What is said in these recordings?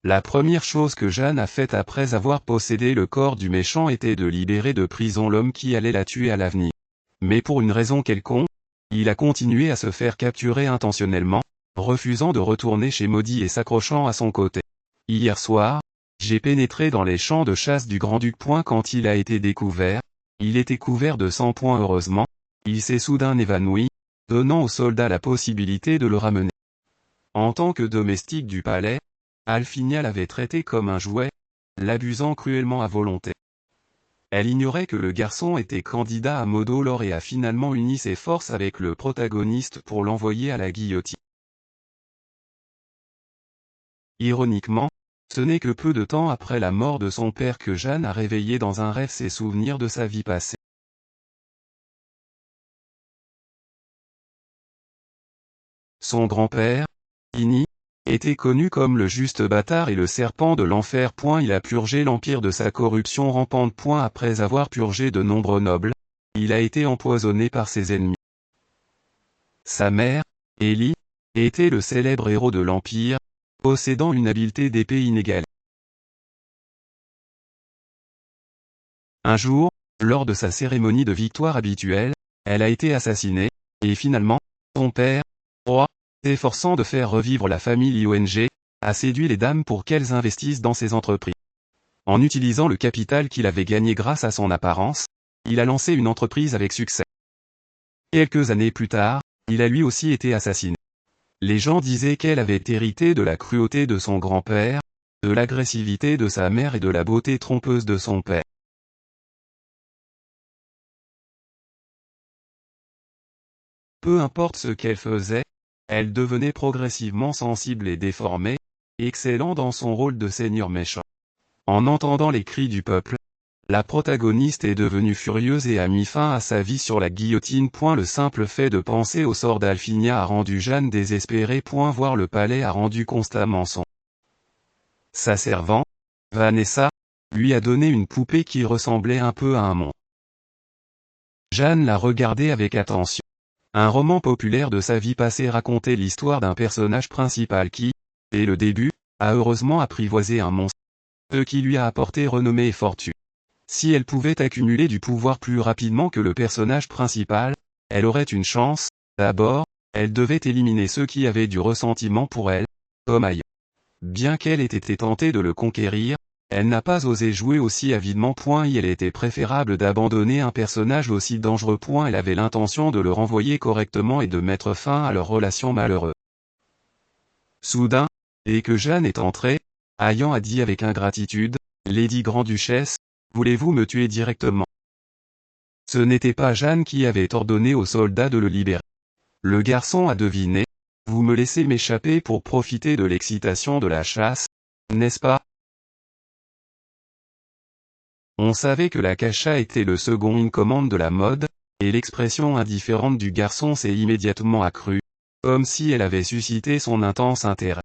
La première chose que Jeanne a faite après avoir possédé le corps du méchant était de libérer de prison l'homme qui allait la tuer à l'avenir. Mais pour une raison quelconque, il a continué à se faire capturer intentionnellement, refusant de retourner chez Maudit et s'accrochant à son côté. Hier soir, j'ai pénétré dans les champs de chasse du Grand-Duc. Quand il a été découvert, il était couvert de sang. Heureusement, il s'est soudain évanoui, donnant aux soldats la possibilité de le ramener. En tant que domestique du palais, Alphina l'avait traité comme un jouet, l'abusant cruellement à volonté. Elle ignorait que le garçon était candidat à Maudolor et a finalement uni ses forces avec le protagoniste pour l'envoyer à la guillotine. Ironiquement, ce n'est que peu de temps après la mort de son père que Jeanne a réveillé dans un rêve ses souvenirs de sa vie passée. Son grand-père, Ini, était connu comme le juste bâtard et le serpent de l'enfer. Il a purgé l'empire de sa corruption rampante. Après avoir purgé de nombreux nobles, il a été empoisonné par ses ennemis. Sa mère, Ellie, était le célèbre héros de l'empire, possédant une habileté d'épée inégalée. Un jour, lors de sa cérémonie de victoire habituelle, elle a été assassinée, et finalement, son père, roi, s'efforçant de faire revivre la famille Iong, a séduit les dames pour qu'elles investissent dans ses entreprises. En utilisant le capital qu'il avait gagné grâce à son apparence, il a lancé une entreprise avec succès. Quelques années plus tard, il a lui aussi été assassiné. Les gens disaient qu'elle avait hérité de la cruauté de son grand-père, de l'agressivité de sa mère et de la beauté trompeuse de son père. Peu importe ce qu'elle faisait, elle devenait progressivement sensible et déformée, excellant dans son rôle de seigneur méchant. En entendant les cris du peuple, la protagoniste est devenue furieuse et a mis fin à sa vie sur la guillotine. Le simple fait de penser au sort d'Alphina a rendu Jeanne désespérée. Voir le palais a rendu constamment son. Sa servante, Vanessa, lui a donné une poupée qui ressemblait un peu à un monstre. Jeanne l'a regardée avec attention. Un roman populaire de sa vie passée racontait l'histoire d'un personnage principal qui, dès le début, a heureusement apprivoisé un monstre, ce qui lui a apporté renommée et fortune. Si elle pouvait accumuler du pouvoir plus rapidement que le personnage principal, elle aurait une chance. D'abord, elle devait éliminer ceux qui avaient du ressentiment pour elle, comme Aya. Bien qu'elle ait été tentée de le conquérir, elle n'a pas osé jouer aussi avidement. Il était préférable d'abandonner un personnage aussi dangereux. Elle avait l'intention de le renvoyer correctement et de mettre fin à leur relation malheureuse. Soudain, dès que Jeanne est entrée, Ayan a dit avec ingratitude, « Lady Grand-Duchesse, voulez-vous me tuer directement ?» Ce n'était pas Jeanne qui avait ordonné aux soldats de le libérer. Le garçon a deviné, « Vous me laissez m'échapper pour profiter de l'excitation de la chasse, n'est-ce pas ?» On savait que la Kasha était le second in command de la mode, et l'expression indifférente du garçon s'est immédiatement accrue, comme si elle avait suscité son intense intérêt.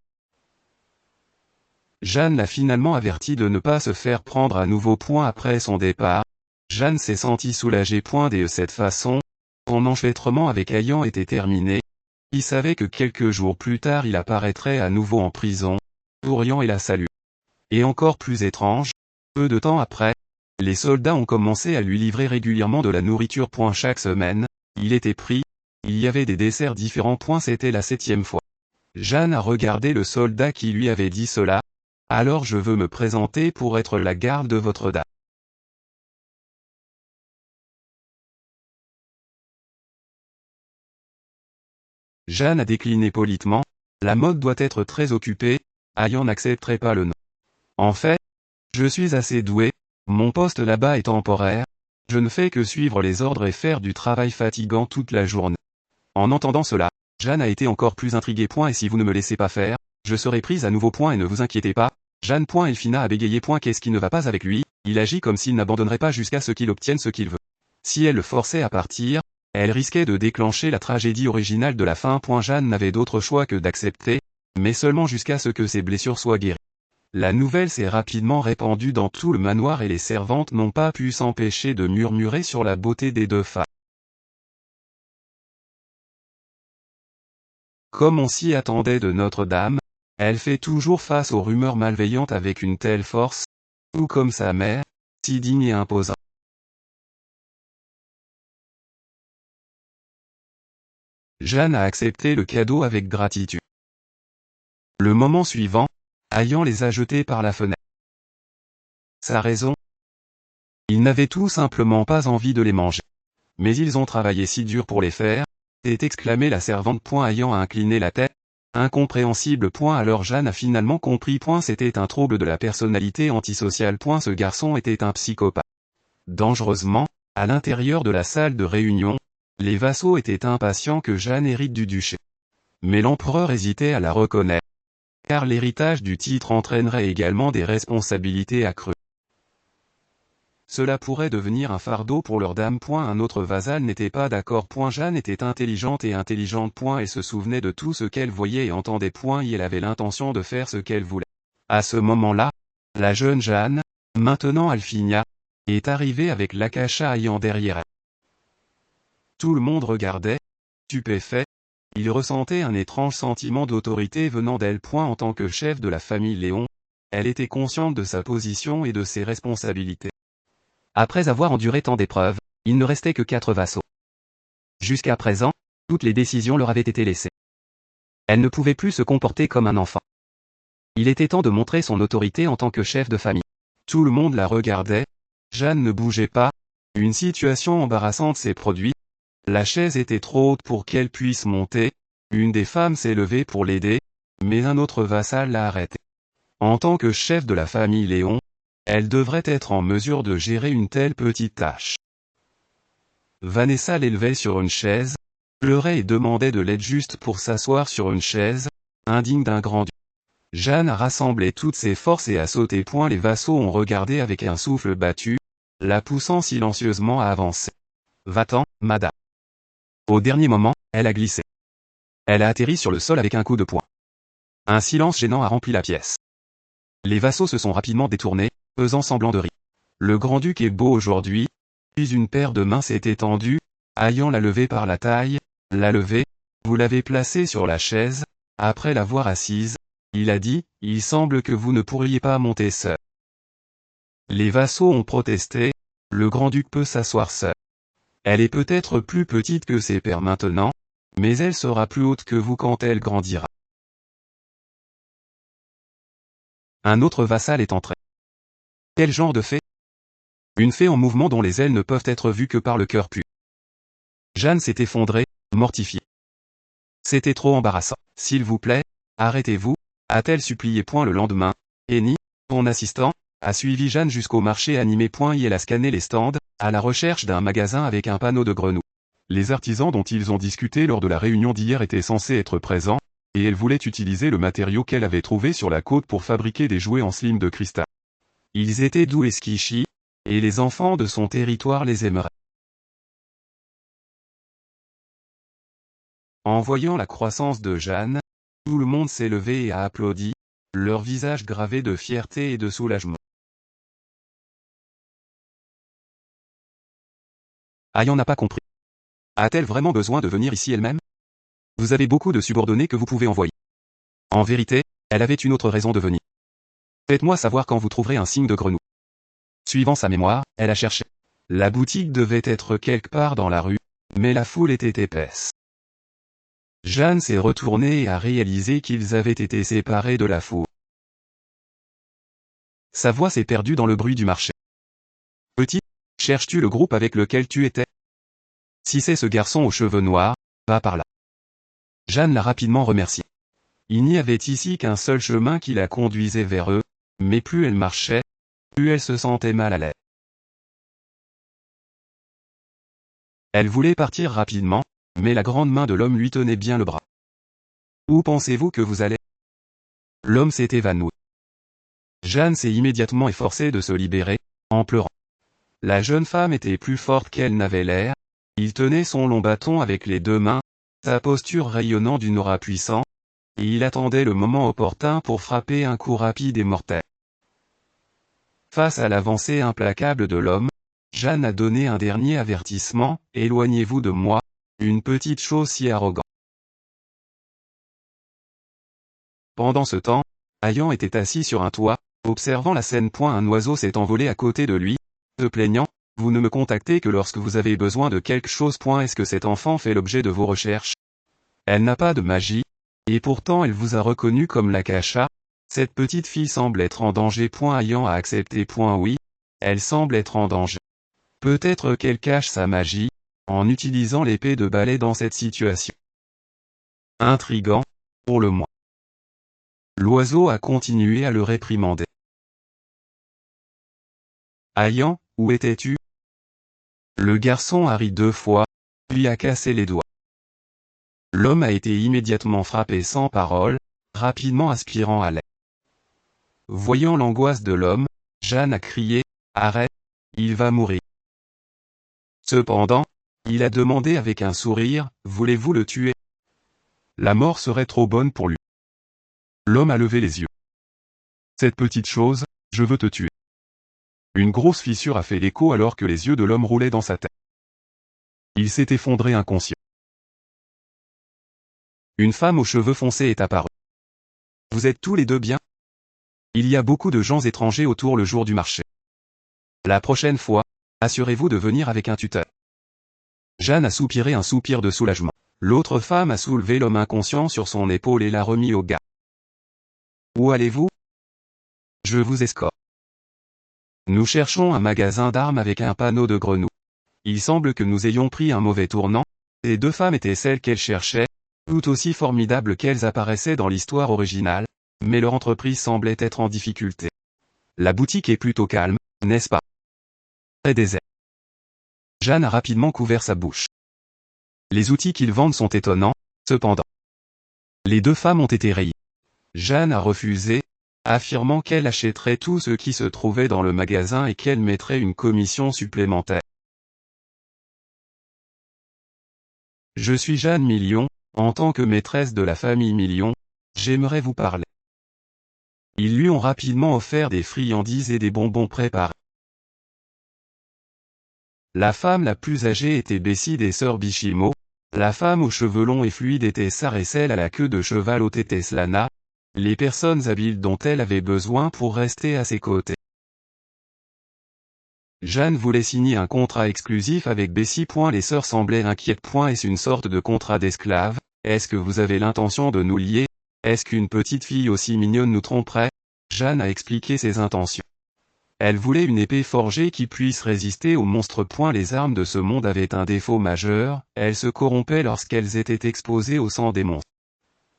Jeanne l'a finalement averti de ne pas se faire prendre à nouveau. Après son départ, Jeanne s'est sentie soulagée. De cette façon, son enchevêtrement avec Ayan était terminé. Il savait que quelques jours plus tard il apparaîtrait à nouveau en prison, souriant et la saluant. Et encore plus étrange, peu de temps après, les soldats ont commencé à lui livrer régulièrement de la nourriture. Chaque semaine, il était pris, il y avait des desserts différents. C'était la 7e fois. Jeanne a regardé le soldat qui lui avait dit cela. « Alors je veux me présenter pour être la garde de votre dame. » Jeanne a décliné poliment. La mode doit être très occupée. Ayan n'accepterait pas le nom. En fait, je suis assez doué. Mon poste là-bas est temporaire. Je ne fais que suivre les ordres et faire du travail fatigant toute la journée. En entendant cela, Jeanne a été encore plus intriguée. Et si vous ne me laissez pas faire, je serai prise à nouveau. Et ne vous inquiétez pas. Jeanne. Elphina a bégayé. Qu'est-ce qui ne va pas avec lui? Il agit comme s'il n'abandonnerait pas jusqu'à ce qu'il obtienne ce qu'il veut. Si elle le forçait à partir, elle risquait de déclencher la tragédie originale de la fin. Jeanne n'avait d'autre choix que d'accepter, mais seulement jusqu'à ce que ses blessures soient guéries. La nouvelle s'est rapidement répandue dans tout le manoir et les servantes n'ont pas pu s'empêcher de murmurer sur la beauté des deux femmes. Comme on s'y attendait de Notre-Dame, Elle fait toujours face aux rumeurs malveillantes avec une telle force, tout comme sa mère, si digne et imposante. Jeanne a accepté le cadeau avec gratitude. Le moment suivant, Ayan les a jetés par la fenêtre. Sa raison? Ils n'avaient tout simplement pas envie de les manger. Mais ils ont travaillé si dur pour les faire, s'est exclamé la servante. Ayan a incliné la tête. Incompréhensible. Alors Jeanne a finalement compris. C'était un trouble de la personnalité antisociale. Ce garçon était un psychopathe. Dangereusement, à l'intérieur de la salle de réunion, les vassaux étaient impatients que Jeanne hérite du duché. Mais l'empereur hésitait à la reconnaître, car l'héritage du titre entraînerait également des responsabilités accrues. Cela pourrait devenir un fardeau pour leur dame. Un autre vassal n'était pas d'accord. Jeanne était intelligente et intelligente. Elle se souvenait de tout ce qu'elle voyait et entendait. Et elle avait l'intention de faire ce qu'elle voulait. À ce moment-là, la jeune Jeanne, maintenant Alfinia, est arrivée avec l'Akasha ayant derrière elle. Tout le monde regardait, stupéfait. Il ressentait un étrange sentiment d'autorité venant d'elle. En tant que chef de la famille Léon, elle était consciente de sa position et de ses responsabilités. Après avoir enduré tant d'épreuves, il ne restait que 4 vassaux. Jusqu'à présent, toutes les décisions leur avaient été laissées. Elle ne pouvait plus se comporter comme un enfant. Il était temps de montrer son autorité en tant que chef de famille. Tout le monde la regardait. Jeanne ne bougeait pas. Une situation embarrassante s'est produite. La chaise était trop haute pour qu'elle puisse monter. Une des femmes s'est levée pour l'aider, mais un autre vassal l'a arrêtée. En tant que chef de la famille Léon, elle devrait être en mesure de gérer une telle petite tâche. Vanessa l'élevait sur une chaise, pleurait et demandait de l'aide juste pour s'asseoir sur une chaise, indigne d'un grand-duc. Jeanne a rassemblé toutes ses forces et a sauté. Les vassaux ont regardé avec un souffle battu, la poussant silencieusement à avancer. Va-t'en, madame. Au dernier moment, elle a glissé. Elle a atterri sur le sol avec un coup de poing. Un silence gênant a rempli la pièce. Les vassaux se sont rapidement détournés, faisant semblant de rire. Le grand-duc est beau aujourd'hui. Puis une paire de mains s'est étendue, ayant la levée par la taille, la levée, vous l'avez placée sur la chaise, après l'avoir assise, il a dit, il semble que vous ne pourriez pas monter seul. Les vassaux ont protesté, le grand-duc peut s'asseoir seul. Elle est peut-être plus petite que ses pairs maintenant, mais elle sera plus haute que vous quand elle grandira. Un autre vassal est entré. Quel genre de fée? Une fée en mouvement dont les ailes ne peuvent être vues que par le cœur pur. Jeanne s'est effondrée, mortifiée. C'était trop embarrassant. S'il vous plaît, arrêtez-vous, a-t-elle supplié. Le lendemain, Henny, son assistant, a suivi Jeanne jusqu'au marché animé. Et elle a scanné les stands, à la recherche d'un magasin avec un panneau de grenouille. Les artisans dont ils ont discuté lors de la réunion d'hier étaient censés être présents, et elle voulait utiliser le matériau qu'elle avait trouvé sur la côte pour fabriquer des jouets en slime de cristal. Ils étaient doux et squishy, et les enfants de son territoire les aimeraient. En voyant la croissance de Jeanne, tout le monde s'est levé et a applaudi, leur visage gravé de fierté et de soulagement. Ayan n'a pas compris. A-t-elle vraiment besoin de venir ici elle-même? Vous avez beaucoup de subordonnés que vous pouvez envoyer. En vérité, elle avait une autre raison de venir. Faites-moi savoir quand vous trouverez un signe de grenouille. Suivant sa mémoire, elle a cherché. La boutique devait être quelque part dans la rue, mais la foule était épaisse. Jeanne s'est retournée et a réalisé qu'ils avaient été séparés de la foule. Sa voix s'est perdue dans le bruit du marché. Petit, cherches-tu le groupe avec lequel tu étais? Si c'est ce garçon aux cheveux noirs, va par là. Jeanne l'a rapidement remercié. Il n'y avait ici qu'un seul chemin qui la conduisait vers eux, mais plus elle marchait, plus elle se sentait mal à l'aise. Elle voulait partir rapidement, mais la grande main de l'homme lui tenait bien le bras. Où pensez-vous que vous allez? L'homme s'est évanoui. Jeanne s'est immédiatement efforcée de se libérer, en pleurant. La jeune femme était plus forte qu'elle n'avait l'air, il tenait son long bâton avec les 2 mains, sa posture rayonnant d'une aura puissante, et il attendait le moment opportun pour frapper un coup rapide et mortel. Face à l'avancée implacable de l'homme, Jeanne a donné un dernier avertissement, éloignez-vous de moi, une petite chose si arrogante. Pendant ce temps, Ayan était assis sur un toit, observant la scène. Un oiseau s'est envolé à côté de lui, se plaignant. Vous ne me contactez que lorsque vous avez besoin de quelque chose. Est-ce que cet enfant fait l'objet de vos recherches? Elle n'a pas de magie, et pourtant elle vous a reconnu comme l'Akasha. Cette petite fille semble être en danger. Ayan a accepté. Oui, elle semble être en danger. Peut-être qu'elle cache sa magie, en utilisant l'épée de balai dans cette situation. Intriguant, pour le moins. L'oiseau a continué à le réprimander. Ayan, où étais-tu? Le garçon a ri 2 fois, puis a cassé les doigts. L'homme a été immédiatement frappé sans parole, rapidement aspirant à l'air. Voyant l'angoisse de l'homme, Jeanne a crié, « Arrête, il va mourir. » Cependant, il a demandé avec un sourire, « Voulez-vous le tuer? La mort serait trop bonne pour lui. » L'homme a levé les yeux. « Cette petite chose, je veux te tuer. » Une grosse fissure a fait écho alors que les yeux de l'homme roulaient dans sa tête. Il s'est effondré inconscient. Une femme aux cheveux foncés est apparue. « Vous êtes tous les deux bien? Il y a beaucoup de gens étrangers autour le jour du marché. La prochaine fois, assurez-vous de venir avec un tuteur. » Jeanne a soupiré un soupir de soulagement. L'autre femme a soulevé l'homme inconscient sur son épaule et l'a remis au gars. « Où allez-vous? Je vous escorte. Nous cherchons un magasin d'armes avec un panneau de grenouille. Il semble que nous ayons pris un mauvais tournant. » Ces 2 femmes étaient celles qu'elle cherchait, tout aussi formidables qu'elles apparaissaient dans l'histoire originale, mais leur entreprise semblait être en difficulté. La boutique est plutôt calme, n'est-ce pas? Très désert. Jeanne a rapidement couvert sa bouche. Les outils qu'ils vendent sont étonnants, cependant. Les 2 femmes ont été rayées. Jeanne a refusé, affirmant qu'elle achèterait tout ce qui se trouvait dans le magasin et qu'elle mettrait une commission supplémentaire. Je suis Jeanne Million, en tant que maîtresse de la famille Million, j'aimerais vous parler. Ils lui ont rapidement offert des friandises et des bonbons préparés. La femme la plus âgée était Bessie des sœurs Bishimo, la femme aux cheveux longs et fluides était Sarah et celle à la queue de cheval haute était Slana, les personnes habiles dont elle avait besoin pour rester à ses côtés. Jeanne voulait signer un contrat exclusif avec Bessie. Les sœurs semblaient inquiètes. Est-ce une sorte de contrat d'esclave? Est-ce que vous avez l'intention de nous lier? Est-ce qu'une petite fille aussi mignonne nous tromperait? Jeanne a expliqué ses intentions. Elle voulait une épée forgée qui puisse résister aux monstres. Les armes de ce monde avaient un défaut majeur, elles se corrompaient lorsqu'elles étaient exposées au sang des monstres.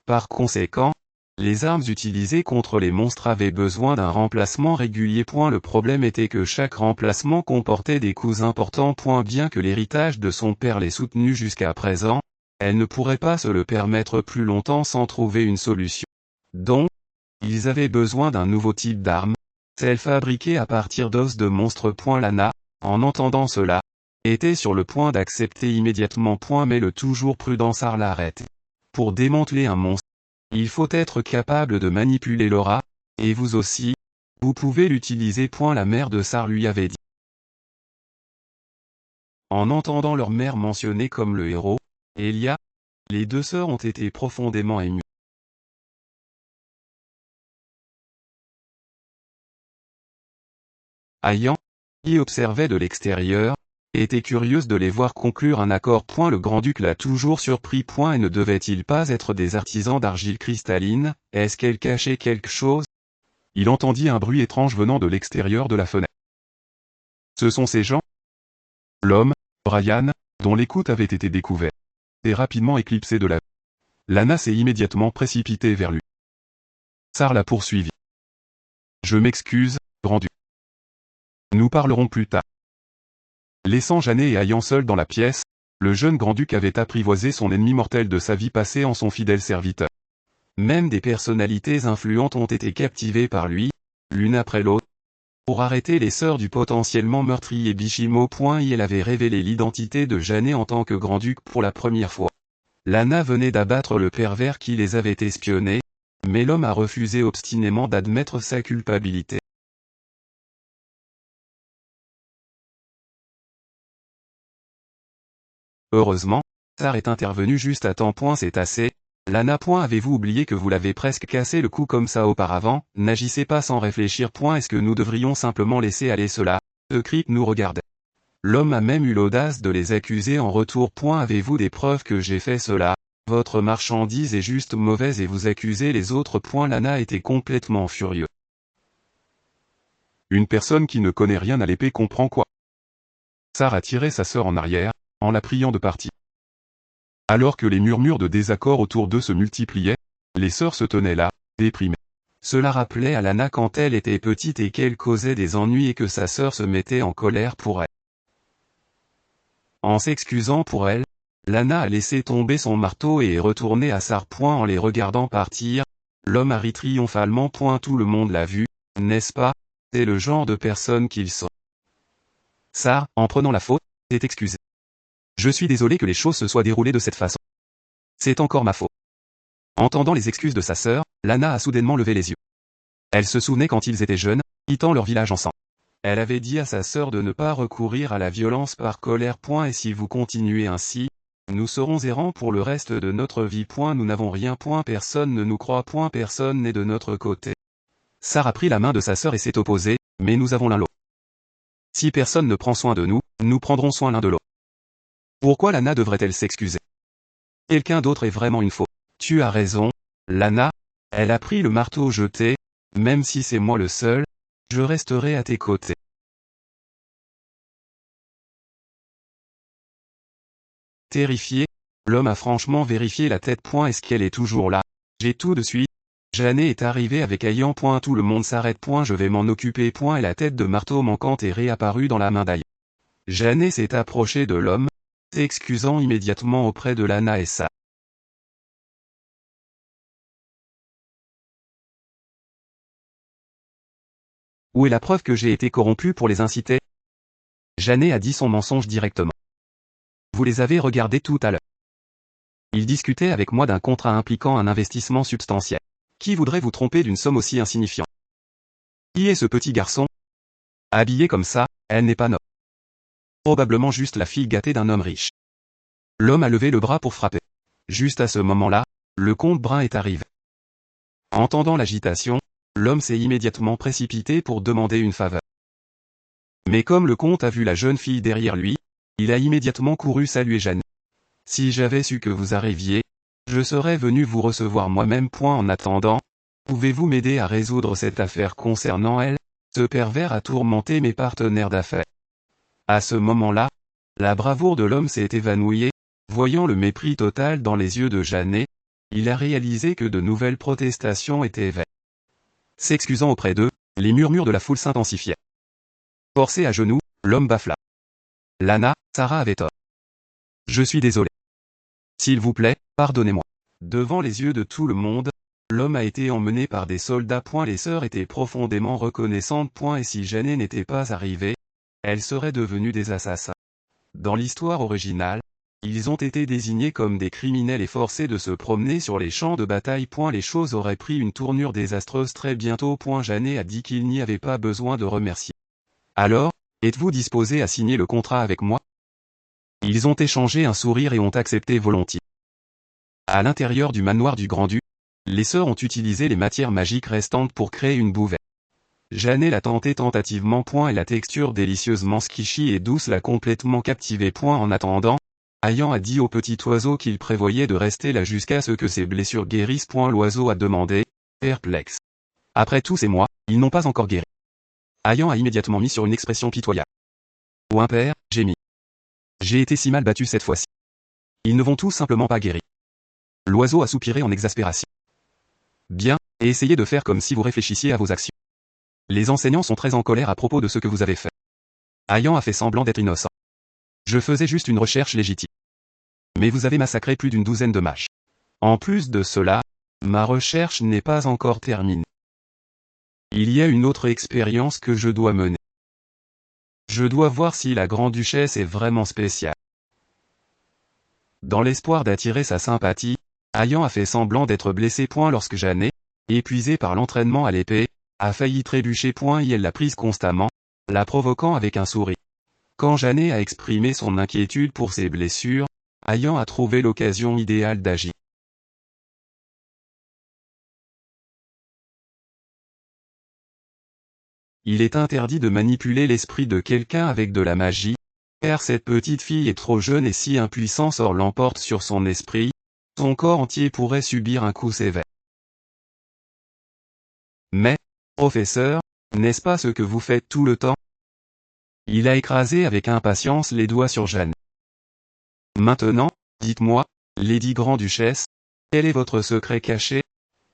Par conséquent, les armes utilisées contre les monstres avaient besoin d'un remplacement régulier. Le problème était que chaque remplacement comportait des coûts importants. Bien que l'héritage de son père l'ait soutenu jusqu'à présent, elle ne pourrait pas se le permettre plus longtemps sans trouver une solution. Donc, ils avaient besoin d'un nouveau type d'arme, celle fabriquée à partir d'os de monstres. Lana, en entendant cela, était sur le point d'accepter immédiatement. Mais le toujours prudent Sar l'arrête. Pour démanteler un monstre, il faut être capable de manipuler l'aura, et vous aussi, vous pouvez l'utiliser. La mère de Sar lui avait dit. En entendant leur mère mentionnée comme le héros, Elia, les 2 sœurs ont été profondément émues. Ayan, qui observait de l'extérieur, était curieuse de les voir conclure un accord. Le grand-duc l'a toujours surpris. Et ne devait-il pas être des artisans d'argile cristalline? Est-ce qu'elle cachait quelque chose? Il entendit un bruit étrange venant de l'extérieur de la fenêtre. Ce sont ces gens? L'homme, Brian, dont l'écoute avait été découverte, est rapidement éclipsé de la vue. Lana s'est immédiatement précipitée vers lui. Sar l'a poursuivi. Je m'excuse, grand-duc. Nous parlerons plus tard. Laissant Jeanne et Ayan seuls dans la pièce, le jeune grand-duc avait apprivoisé son ennemi mortel de sa vie passée en son fidèle serviteur. Même des personnalités influentes ont été captivées par lui, l'une après l'autre, pour arrêter les sœurs du potentiellement meurtrier Bishimo. Il avait révélé l'identité de Jeanne en tant que grand-duc pour la première fois. Lana venait d'abattre le pervers qui les avait espionnés, mais l'homme a refusé obstinément d'admettre sa culpabilité. Heureusement, Sar est intervenu juste à temps. C'est assez, Lana. Avez-vous oublié que vous l'avez presque cassé le cou comme ça auparavant? N'agissez pas sans réfléchir. Est-ce que nous devrions simplement laisser aller cela? Creep nous regardait. L'homme a même eu l'audace de les accuser en retour. Avez-vous des preuves que j'ai fait cela? Votre marchandise est juste mauvaise et vous accusez les autres. Lana était complètement furieux. Une personne qui ne connaît rien à l'épée comprend quoi? Sarah tirait sa sœur en arrière, en la priant de partir. Alors que les murmures de désaccord autour d'eux se multipliaient, les sœurs se tenaient là, déprimées. Cela rappelait à Lana quand elle était petite et qu'elle causait des ennuis et que sa sœur se mettait en colère pour elle. En s'excusant pour elle, Lana a laissé tomber son marteau et est retournée à Sarah. En les regardant partir, l'homme a ri triomphalement. Tout le monde l'a vu, n'est-ce pas? C'est le genre de personne qu'ils sont. Sarah, en prenant la faute, s'est excusée. Je suis désolé que les choses se soient déroulées de cette façon. C'est encore ma faute. Entendant les excuses de sa sœur, Lana a soudainement levé les yeux. Elle se souvenait quand ils étaient jeunes, quittant leur village ensemble. Elle avait dit à sa sœur de ne pas recourir à la violence par colère. Et si vous continuez ainsi, nous serons errants pour le reste de notre vie. Nous n'avons rien. Personne ne nous croit. Personne n'est de notre côté. Sarah prit la main de sa sœur et s'est opposée, mais nous avons l'un l'autre. Si personne ne prend soin de nous, nous prendrons soin l'un de l'autre. Pourquoi Lana devrait-elle s'excuser? Quelqu'un d'autre est vraiment une faute. Tu as raison, Lana. Elle a pris le marteau jeté. Même si c'est moi le seul, je resterai à tes côtés. Terrifié, l'homme a franchement vérifié la tête. Est-ce qu'elle est toujours là? J'ai tout de suite. Janet est arrivée avec Ayan. Tout le monde s'arrête. Je vais m'en occuper. Et la tête de marteau manquante est réapparue dans la main d'Ayan. Janet s'est approchée de l'homme, s'excusant immédiatement auprès de Lana et Sarah. Où est la preuve que j'ai été corrompu pour les inciter? Janet a dit son mensonge directement. Vous les avez regardés tout à l'heure. Ils discutaient avec moi d'un contrat impliquant un investissement substantiel. Qui voudrait vous tromper d'une somme aussi insignifiante? Qui est ce petit garçon? Habillée comme ça, elle n'est pas noble. Probablement juste la fille gâtée d'un homme riche. L'homme a levé le bras pour frapper. Juste à ce moment-là, le comte Brun est arrivé. Entendant l'agitation, l'homme s'est immédiatement précipité pour demander une faveur. Mais comme le comte a vu la jeune fille derrière lui, il a immédiatement couru saluer Jeanne. Si j'avais su que vous arriviez, je serais venu vous recevoir moi-même. En attendant, pouvez-vous m'aider à résoudre cette affaire concernant elle? Ce pervers a tourmenté mes partenaires d'affaires. À ce moment-là, la bravoure de l'homme s'est évanouie. Voyant le mépris total dans les yeux de Janet, il a réalisé que de nouvelles protestations étaient vaines. S'excusant auprès d'eux, les murmures de la foule s'intensifiaient. Forcé à genoux, l'homme bafla. Lana, Sarah avait tort. Je suis désolé. S'il vous plaît, pardonnez-moi. Devant les yeux de tout le monde, l'homme a été emmené par des soldats. Les sœurs étaient profondément reconnaissantes. Et si Janet n'était pas arrivée, elles seraient devenues des assassins. Dans l'histoire originale, ils ont été désignés comme des criminels et forcés de se promener sur les champs de bataille. Les choses auraient pris une tournure désastreuse très bientôt. Janet a dit qu'il n'y avait pas besoin de remercier. Alors, êtes-vous disposé à signer le contrat avec moi? Ils ont échangé un sourire et ont accepté volontiers. À l'intérieur du manoir du Grand-Duc, les sœurs ont utilisé les matières magiques restantes pour créer une bouvette. Janet l'a tenté tentativement. Et la texture délicieusement squishy et douce l'a complètement captivé. En attendant, Ayan a dit au petit oiseau qu'il prévoyait de rester là jusqu'à ce que ses blessures guérissent. L'oiseau a demandé, perplexe. Après tous ces mois, ils n'ont pas encore guéri. Ayan a immédiatement mis sur une expression pitoyable. Oh impère, j'ai mis. J'ai été si mal battu cette fois-ci. Ils ne vont tout simplement pas guérir. L'oiseau a soupiré en exaspération. Bien, et essayez de faire comme si vous réfléchissiez à vos actions. Les enseignants sont très en colère à propos de ce que vous avez fait. Ayan a fait semblant d'être innocent. Je faisais juste une recherche légitime. Mais vous avez massacré plus d'une douzaine de mages. En plus de cela, ma recherche n'est pas encore terminée. Il y a une autre expérience que je dois mener. Je dois voir si la Grand-Duchesse est vraiment spéciale. Dans l'espoir d'attirer sa sympathie, Ayan a fait semblant d'être blessé. Lorsque Janet, épuisée par l'entraînement à l'épée, a failli trébucher. Et elle l'a prise constamment, la provoquant avec un sourire. Quand Janet a exprimé son inquiétude pour ses blessures, Ayan a trouvé l'occasion idéale d'agir. Il est interdit de manipuler l'esprit de quelqu'un avec de la magie, car cette petite fille est trop jeune et si un puissant sort l'emporte sur son esprit, son corps entier pourrait subir un coup sévère. Mais, professeur, n'est-ce pas ce que vous faites tout le temps? Il a écrasé avec impatience les doigts sur Jeanne. Maintenant, dites-moi, Lady Grand-Duchesse, quel est votre secret caché?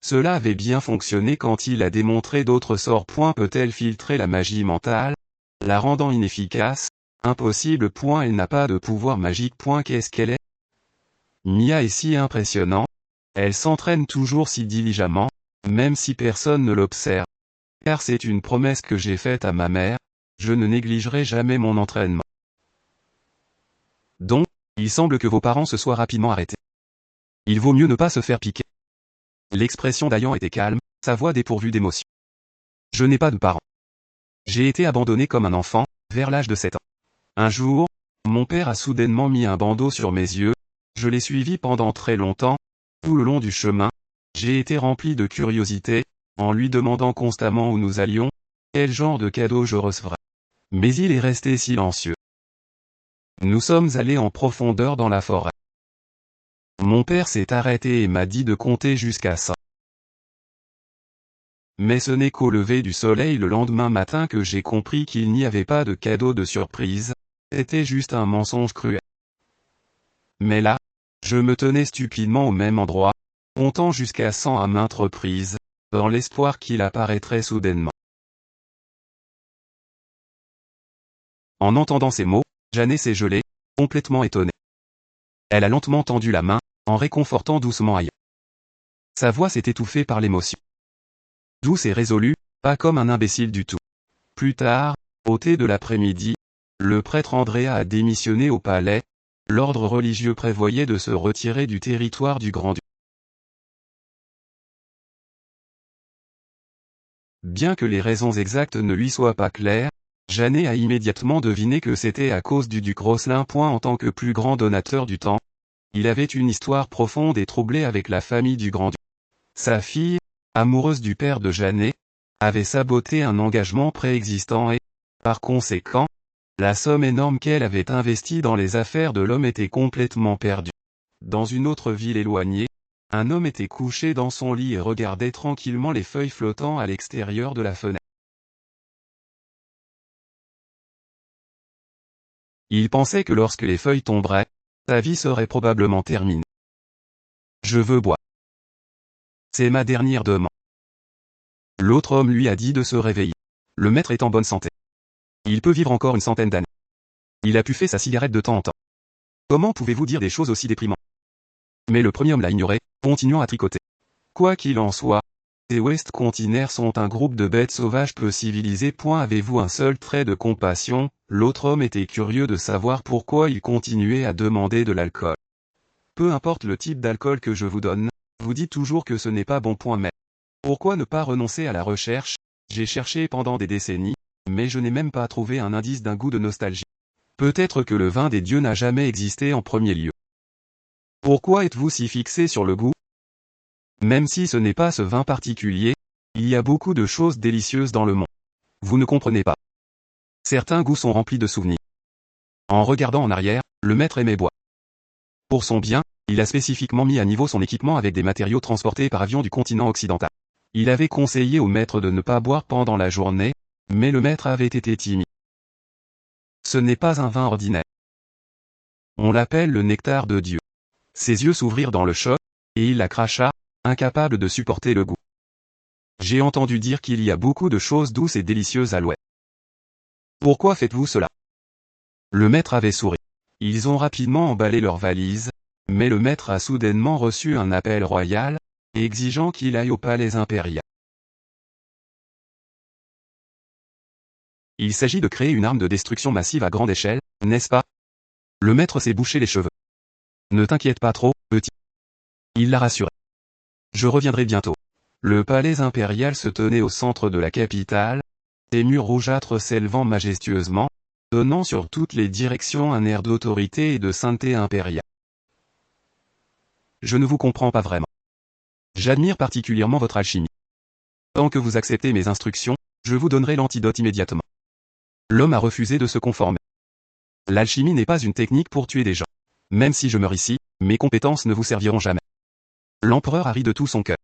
Cela avait bien fonctionné quand il a démontré d'autres sorts. Peut-elle filtrer la magie mentale, la rendant inefficace? Impossible. Elle n'a pas de pouvoir magique. Qu'est-ce qu'elle est? Mia est si impressionnante. Elle s'entraîne toujours si diligemment, même si personne ne l'observe. Car c'est une promesse que j'ai faite à ma mère, je ne négligerai jamais mon entraînement. Donc, il semble que vos parents se soient rapidement arrêtés. Il vaut mieux ne pas se faire piquer. L'expression d'Ayan était calme, sa voix dépourvue d'émotion. Je n'ai pas de parents. J'ai été abandonné comme un enfant, vers l'âge de 7 ans. Un jour, mon père a soudainement mis un bandeau sur mes yeux, je l'ai suivi pendant très longtemps, tout le long du chemin, j'ai été rempli de curiosité, en lui demandant constamment où nous allions, quel genre de cadeau je recevrais. Mais il est resté silencieux. Nous sommes allés en profondeur dans la forêt. Mon père s'est arrêté et m'a dit de compter jusqu'à 100. Mais ce n'est qu'au lever du soleil le lendemain matin que j'ai compris qu'il n'y avait pas de cadeau de surprise, c'était juste un mensonge cruel. Mais là, je me tenais stupidement au même endroit, comptant jusqu'à 100 à maintes reprises, dans l'espoir qu'il apparaîtrait soudainement. En entendant ces mots, Jeanne s'est gelée, complètement étonnée. Elle a lentement tendu la main, en réconfortant doucement Aya. Sa voix s'est étouffée par l'émotion. Douce et résolue, pas comme un imbécile du tout. Plus tard, au thé de l'après-midi, le prêtre Andrea a démissionné au palais, l'ordre religieux prévoyait de se retirer du territoire du grand-duc. Bien que les raisons exactes ne lui soient pas claires, Jeanne a immédiatement deviné que c'était à cause du duc Rosselin. En tant que plus grand donateur du temps, il avait une histoire profonde et troublée avec la famille du grand-duc. Sa fille, amoureuse du père de Jeanne, avait saboté un engagement préexistant et, par conséquent, la somme énorme qu'elle avait investie dans les affaires de l'homme était complètement perdue. Dans une autre ville éloignée, un homme était couché dans son lit et regardait tranquillement les feuilles flottant à l'extérieur de la fenêtre. Il pensait que lorsque les feuilles tomberaient, sa vie serait probablement terminée. Je veux boire. C'est ma dernière demande. L'autre homme lui a dit de se réveiller. Le maître est en bonne santé. Il peut vivre encore une centaine d'années. Il a puffé sa cigarette de temps en temps. Comment pouvez-vous dire des choses aussi déprimantes? Mais le premier homme l'a ignoré, continuant à tricoter. Quoi qu'il en soit, ces West-Continaires sont un groupe de bêtes sauvages peu civilisées. Avez-vous un seul trait de compassion? L'autre homme était curieux de savoir pourquoi il continuait à demander de l'alcool. Peu importe le type d'alcool que je vous donne, vous dites toujours que ce n'est pas bon. Mais pourquoi ne pas renoncer à la recherche? J'ai cherché pendant des décennies, mais je n'ai même pas trouvé un indice d'un goût de nostalgie. Peut-être que le vin des dieux n'a jamais existé en premier lieu. Pourquoi êtes-vous si fixé sur le goût? Même si ce n'est pas ce vin particulier, il y a beaucoup de choses délicieuses dans le monde. Vous ne comprenez pas. Certains goûts sont remplis de souvenirs. En regardant en arrière, le maître aimait boire. Pour son bien, il a spécifiquement mis à niveau son équipement avec des matériaux transportés par avion du continent occidental. Il avait conseillé au maître de ne pas boire pendant la journée, mais le maître avait été timide. Ce n'est pas un vin ordinaire. On l'appelle le nectar de Dieu. Ses yeux s'ouvrirent dans le choc, et il la cracha, incapable de supporter le goût. J'ai entendu dire qu'il y a beaucoup de choses douces et délicieuses à l'ouest. Pourquoi faites-vous cela? Le maître avait souri. Ils ont rapidement emballé leurs valises, mais le maître a soudainement reçu un appel royal, exigeant qu'il aille au palais impérial. Il s'agit de créer une arme de destruction massive à grande échelle, n'est-ce pas? Le maître s'est bouché les cheveux. Ne t'inquiète pas trop, petit. Il l'a rassuré. Je reviendrai bientôt. Le palais impérial se tenait au centre de la capitale, ses murs rougeâtres s'élevant majestueusement, donnant sur toutes les directions un air d'autorité et de sainteté impériale. Je ne vous comprends pas vraiment. J'admire particulièrement votre alchimie. Tant que vous acceptez mes instructions, je Je vous donnerai l'antidote immédiatement. L'homme a refusé de se conformer. L'alchimie n'est pas une technique pour tuer des gens. Même si je meurs ici, mes compétences ne vous serviront jamais. L'empereur a ri de tout son cœur.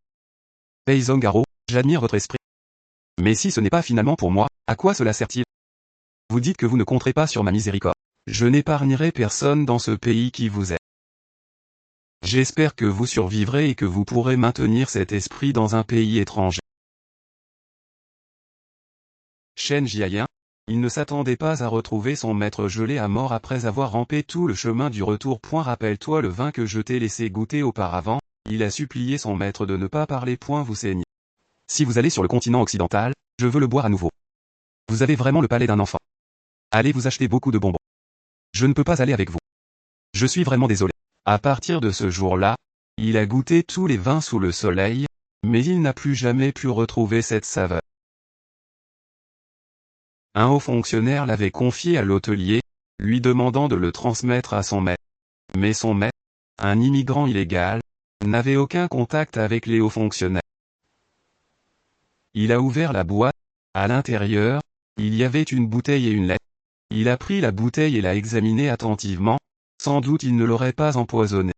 Payson Garo, j'admire votre esprit. Mais si ce n'est pas finalement pour moi, à quoi cela sert-il? Vous dites que vous ne compterez pas sur ma miséricorde. Je n'épargnerai personne dans ce pays qui vous est. J'espère que vous survivrez et que vous pourrez maintenir cet esprit dans un pays étranger. Shen Jiayan, il ne s'attendait pas à retrouver son maître gelé à mort après avoir rampé tout le chemin du retour. Rappelle-toi le vin que je t'ai laissé goûter auparavant, il a supplié son maître de ne pas parler. Vous saignez. Si vous allez sur le continent occidental, je veux le boire à nouveau. Vous avez vraiment le palais d'un enfant. Allez vous acheter beaucoup de bonbons. Je ne peux pas aller avec vous. Je suis vraiment désolé. À partir de ce jour-là, il a goûté tous les vins sous le soleil, mais il n'a plus jamais pu retrouver cette saveur. Un haut fonctionnaire l'avait confié à l'hôtelier, lui demandant de le transmettre à son maître. Mais son maître, un immigrant illégal, n'avait aucun contact avec les hauts fonctionnaires. Il a ouvert la boîte. À l'intérieur, il y avait une bouteille et une lettre. Il a pris la bouteille et l'a examinée attentivement. Sans doute il ne l'aurait pas empoisonnée.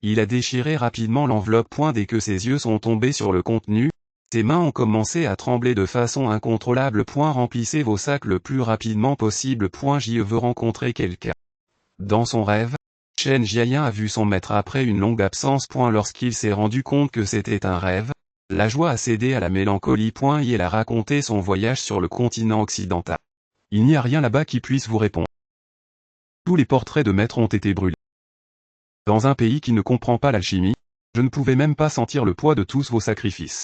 Il a déchiré rapidement l'enveloppe. Dès que ses yeux sont tombés sur le contenu, ses mains ont commencé à trembler de façon incontrôlable. Remplissez vos sacs le plus rapidement possible. Je veux rencontrer quelqu'un. Dans son rêve, Shen Jiayan a vu son maître après une longue absence. Lorsqu'il s'est rendu compte que c'était un rêve, la joie a cédé à la mélancolie. Et elle a raconté son voyage sur le continent occidental. Il n'y a rien là-bas qui puisse vous répondre. Tous les portraits de maîtres ont été brûlés. Dans un pays qui ne comprend pas l'alchimie, je ne pouvais même pas sentir le poids de tous vos sacrifices.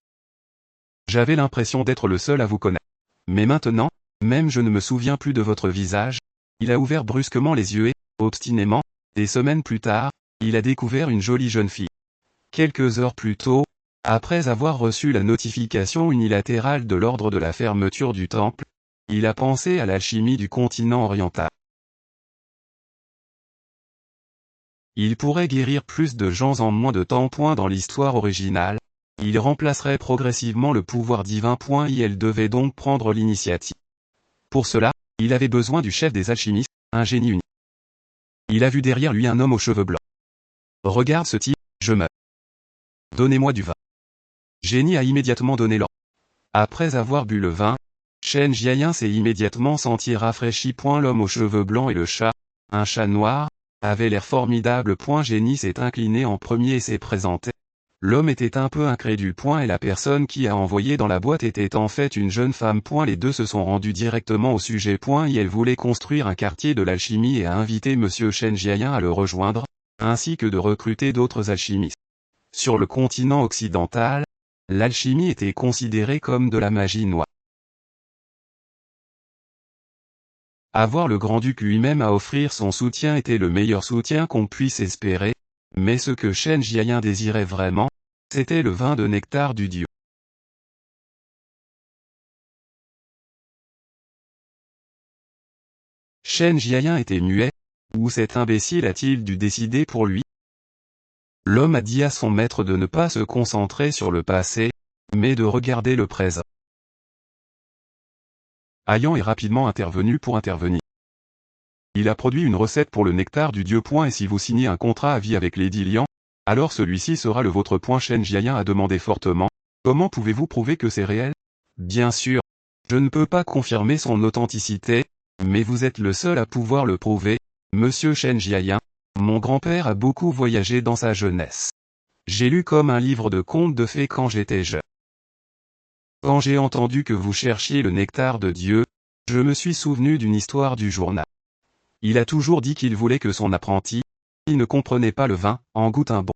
J'avais l'impression d'être le seul à vous connaître. Mais maintenant, même je ne me souviens plus de votre visage. Il a ouvert brusquement les yeux et, obstinément, des semaines plus tard, il a découvert une jolie jeune fille. Quelques heures plus tôt, après avoir reçu la notification unilatérale de l'ordre de la fermeture du temple, il a pensé à l'alchimie du continent oriental. Il pourrait guérir plus de gens en moins de temps. Dans l'histoire originale, il remplacerait progressivement le pouvoir divin. Il devait donc prendre l'initiative. Pour cela, il avait besoin du chef des alchimistes, un génie unique. Il a vu derrière lui un homme aux cheveux blancs. Regarde ce type, je meurs. Donnez-moi du vin. Génie a immédiatement donné l'ordre. Après avoir bu le vin, Shen Jiayan s'est immédiatement senti rafraîchi. L'homme aux cheveux blancs et le chat, un chat noir, avait l'air formidable. Génie s'est incliné en premier et s'est présenté. L'homme était un peu incrédule. Et la personne qui a envoyé dans la boîte était en fait une jeune femme. Les deux se sont rendus directement au sujet. Et elle voulait construire un quartier de l'alchimie et a invité Monsieur Shen Jiayan à le rejoindre, ainsi que de recruter d'autres alchimistes. Sur le continent occidental, l'alchimie était considérée comme de la magie noire. Avoir le grand-duc lui-même à offrir son soutien était le meilleur soutien qu'on puisse espérer, mais ce que Shen Jiayan désirait vraiment, c'était le vin de nectar du dieu. Shen Jiayan était muet, ou cet imbécile a-t-il dû décider pour lui? L'homme a dit à son maître de ne pas se concentrer sur le passé, mais de regarder le présent. Ayan est rapidement intervenu pour intervenir. Il a produit une recette pour le nectar du dieu. Et si vous signez un contrat à vie avec Lady Lian, alors celui-ci sera le vôtre. Shen Jiayan a demandé fortement. Comment pouvez-vous prouver que c'est réel? Bien sûr, je ne peux pas confirmer son authenticité, mais vous êtes le seul à pouvoir le prouver, Monsieur Shen Jiayan. Mon grand-père a beaucoup voyagé dans sa jeunesse. J'ai lu comme un livre de contes de fées quand j'étais jeune. Quand j'ai entendu que vous cherchiez le nectar de Dieu, je me suis souvenu d'une histoire du journal. Il a toujours dit qu'il voulait que son apprenti, qui ne comprenait pas le vin, en goûte un bon.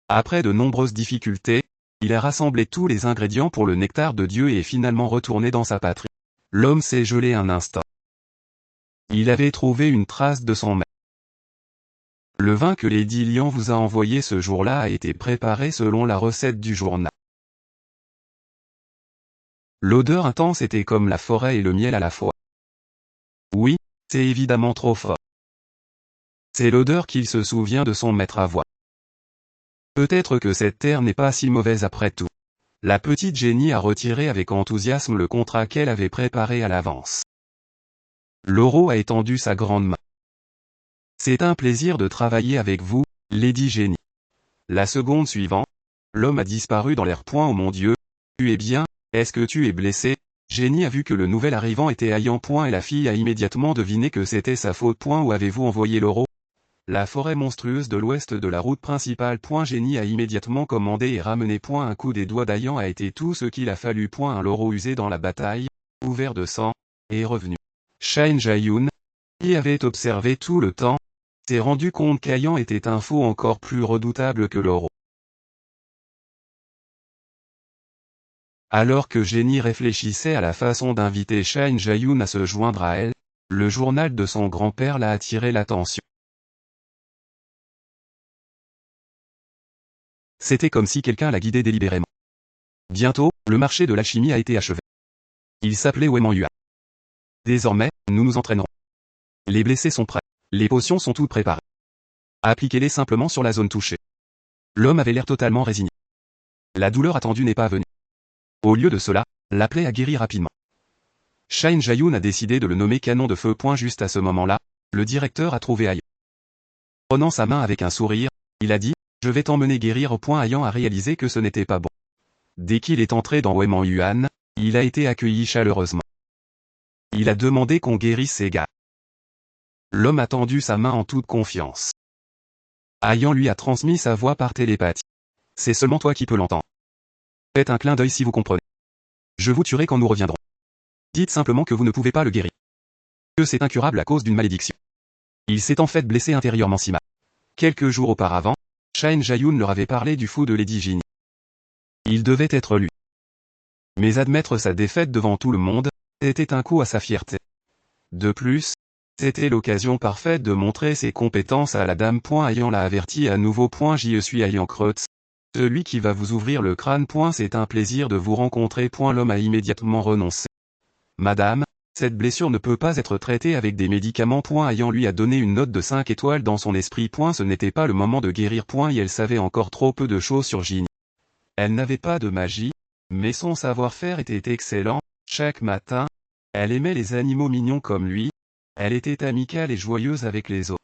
Après de nombreuses difficultés, il a rassemblé tous les ingrédients pour le nectar de Dieu et est finalement retourné dans sa patrie. L'homme s'est gelé un instant. Il avait trouvé une trace de son maître. Le vin que Lady Lian vous a envoyé ce jour-là a été préparé selon la recette du journal. L'odeur intense était comme la forêt et le miel à la fois. Oui, c'est évidemment trop fort. C'est l'odeur qu'il se souvient de son maître à voix. Peut-être que cette terre n'est pas si mauvaise après tout. La petite Jenny a retiré avec enthousiasme le contrat qu'elle avait préparé à l'avance. Loro a étendu sa grande main. C'est un plaisir de travailler avec vous, Lady Jenny. La seconde suivante, l'homme a disparu dans l'air. Oh mon Dieu, tu es bien, est-ce que tu es blessé? Jenny a vu que le nouvel arrivant était Hayan. Et la fille a immédiatement deviné que c'était sa faute. Où avez-vous envoyé Loro? La forêt monstrueuse de l'ouest de la route principale. Jenny a immédiatement commandé et ramené. Un coup des doigts d'Hayan a été tout ce qu'il a fallu. Un Loro usé dans la bataille, couvert de sang, est revenu. Shin Jae-yoon, qui avait observé tout le temps, s'est rendu compte qu'Hayan était un faux encore plus redoutable que Loro. Alors que Jenny réfléchissait à la façon d'inviter Shin Jae-yoon à se joindre à elle, le journal de son grand-père l'a attiré l'attention. C'était comme si quelqu'un la guidait délibérément. Bientôt, le marché de l'alchimie a été achevé. Il s'appelait Wemon-yuan. Désormais, nous nous entraînerons. Les blessés sont prêts. Les potions sont toutes préparées. Appliquez-les simplement sur la zone touchée. L'homme avait l'air totalement résigné. La douleur attendue n'est pas venue. Au lieu de cela, la plaie a guéri rapidement. Shin Jae-yoon a décidé de le nommer canon de feu. Juste à ce moment-là, le directeur a trouvé Hayan. Prenant sa main avec un sourire, il a dit, je vais t'emmener guérir. Hayan a réalisé que ce n'était pas bon. Dès qu'il est entré dans Wemon-yuan, il a été accueilli chaleureusement. Il a demandé qu'on guérisse ses gars. L'homme a tendu sa main en toute confiance. Hayan lui a transmis sa voix par télépathie. C'est seulement toi qui peux l'entendre. Faites un clin d'œil si vous comprenez. Je vous tuerai quand nous reviendrons. Dites simplement que vous ne pouvez pas le guérir. Que c'est incurable à cause d'une malédiction. Il s'est en fait blessé intérieurement si mal. Quelques jours auparavant, Shin Jae-yoon leur avait parlé du fou de Lady Jenny. Il devait être lui. Mais admettre sa défaite devant tout le monde, était un coup à sa fierté. De plus, c'était l'occasion parfaite de montrer ses compétences à la dame. Hayan l'a averti à nouveau. Je suis Hayan Kreutz, celui qui va vous ouvrir le crâne. C'est un plaisir de vous rencontrer. L'homme a immédiatement renoncé. Madame, cette blessure ne peut pas être traitée avec des médicaments. Hayan lui a donné une note de 5 étoiles dans son esprit. Ce n'était pas le moment de guérir. Et elle savait encore trop peu de choses sur Jenny. Elle n'avait pas de magie, mais son savoir-faire était excellent. Chaque matin, elle aimait les animaux mignons comme lui. Elle était amicale et joyeuse avec les autres.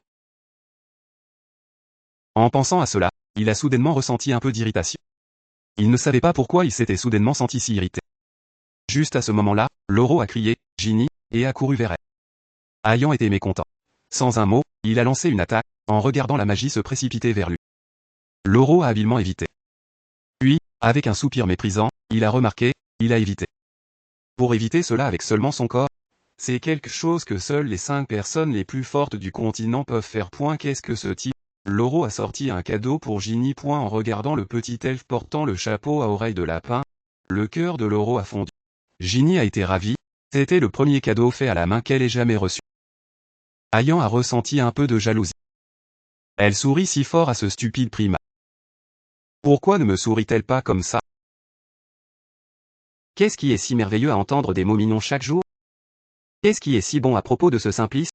En pensant à cela, il a soudainement ressenti un peu d'irritation. Il ne savait pas pourquoi il s'était soudainement senti si irrité. Juste à ce moment-là, Loro a crié « Jenny » et a couru vers elle. Hayan était mécontent. Sans un mot, il a lancé une attaque, en regardant la magie se précipiter vers lui. Loro a habilement évité. Puis, avec un soupir méprisant, il a remarqué, il a évité. Pour éviter cela avec seulement son corps, c'est quelque chose que seules les 5 personnes les plus fortes du continent peuvent faire. Qu'est-ce que ce type? Loro a sorti un cadeau pour Jenny. En regardant le petit elfe portant le chapeau à oreilles de lapin, le cœur de Loro a fondu. Jenny a été ravie, c'était le premier cadeau fait à la main qu'elle ait jamais reçu. Hayan a ressenti un peu de jalousie. Elle sourit si fort à ce stupide primat. Pourquoi ne me sourit-elle pas comme ça? Qu'est-ce qui est si merveilleux à entendre des mots mignons chaque jour? Qu'est-ce qui est si bon à propos de ce simplice?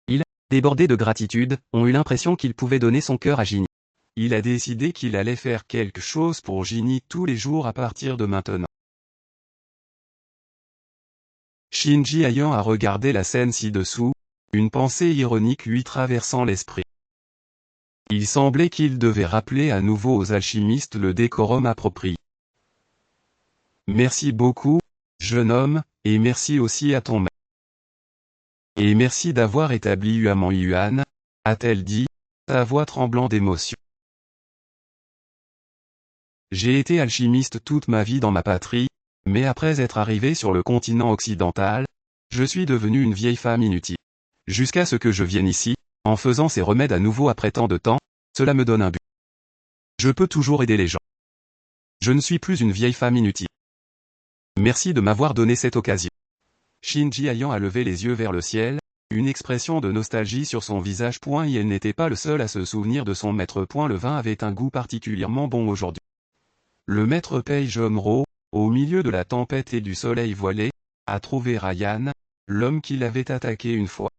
Il, débordé de gratitude, ont eu l'impression qu'il pouvait donner son cœur à Jenny. Il a décidé qu'il allait faire quelque chose pour Jenny tous les jours à partir de maintenant. Shinji Hayan a regardé la scène ci-dessous, une pensée ironique lui traversant l'esprit. Il semblait qu'il devait rappeler à nouveau aux alchimistes le décorum approprié. Merci beaucoup, jeune homme, et merci aussi à ton maître. Et merci d'avoir établi Wemon-yuan, a-t-elle dit, sa voix tremblant d'émotion. J'ai été alchimiste toute ma vie dans ma patrie, mais après être arrivé sur le continent occidental, je suis devenue une vieille femme inutile. Jusqu'à ce que je vienne ici, en faisant ces remèdes à nouveau après tant de temps, cela me donne un but. Je peux toujours aider les gens. Je ne suis plus une vieille femme inutile. Merci de m'avoir donné cette occasion. Shinji Hayan a levé les yeux vers le ciel, une expression de nostalgie sur son visage. Et elle n'était pas le seul à se souvenir de son maître. Le vin avait un goût particulièrement bon aujourd'hui. Le maître Peijomro, au milieu de la tempête et du soleil voilé, a trouvé Ryan, l'homme qui l'avait attaqué une fois.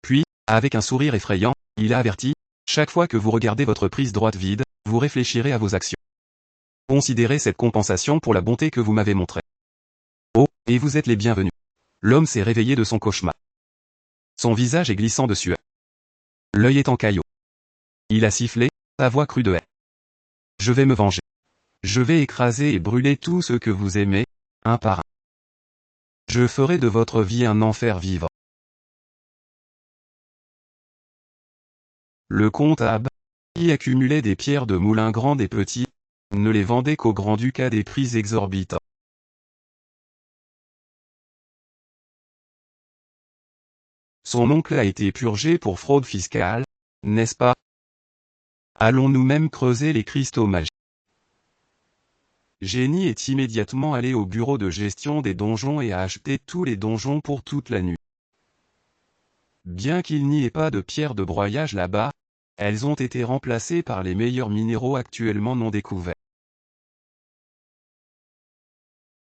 Puis, avec un sourire effrayant, il a averti, Chaque fois que vous regardez votre prise droite vide, vous réfléchirez à vos actions. Considérez cette compensation pour la bonté que vous m'avez montrée. Oh, et vous êtes les bienvenus. L'homme s'est réveillé de son cauchemar. Son visage est glissant de sueur. L'œil est en caillot. Il a sifflé, sa voix crue de haine. Je vais me venger. Je vais écraser et brûler tout ce que vous aimez, un par un. Je ferai de votre vie un enfer vivant. Le comte Ab, qui accumulait des pierres de moulins grands et petits, ne les vendait qu'au grand-duc à des prix exorbitants. Son oncle a été purgé pour fraude fiscale, n'est-ce pas? Allons-nous même creuser les cristaux magiques? Jenny est immédiatement allé au bureau de gestion des donjons et a acheté tous les donjons pour toute la nuit. Bien qu'il n'y ait pas de pierres de broyage là-bas, elles ont été remplacées par les meilleurs minéraux actuellement non découverts.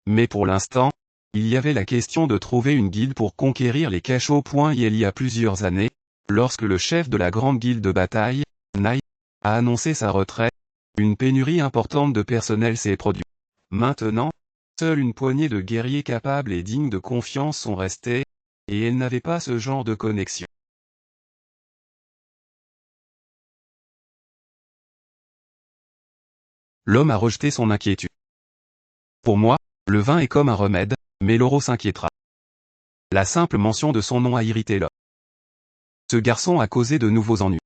Mais pour l'instant, il y avait la question de trouver une guilde pour conquérir les cachots. Il y a plusieurs années, lorsque le chef de la grande guilde de bataille, Nai, a annoncé sa retraite, une pénurie importante de personnel s'est produite. Maintenant, seule une poignée de guerriers capables et dignes de confiance sont restés, et elle n'avait pas ce genre de connexion. L'homme a rejeté son inquiétude. Pour moi, le vin est comme un remède, mais Loro s'inquiétera. La simple mention de son nom a irrité l'homme. Ce garçon a causé de nouveaux ennuis.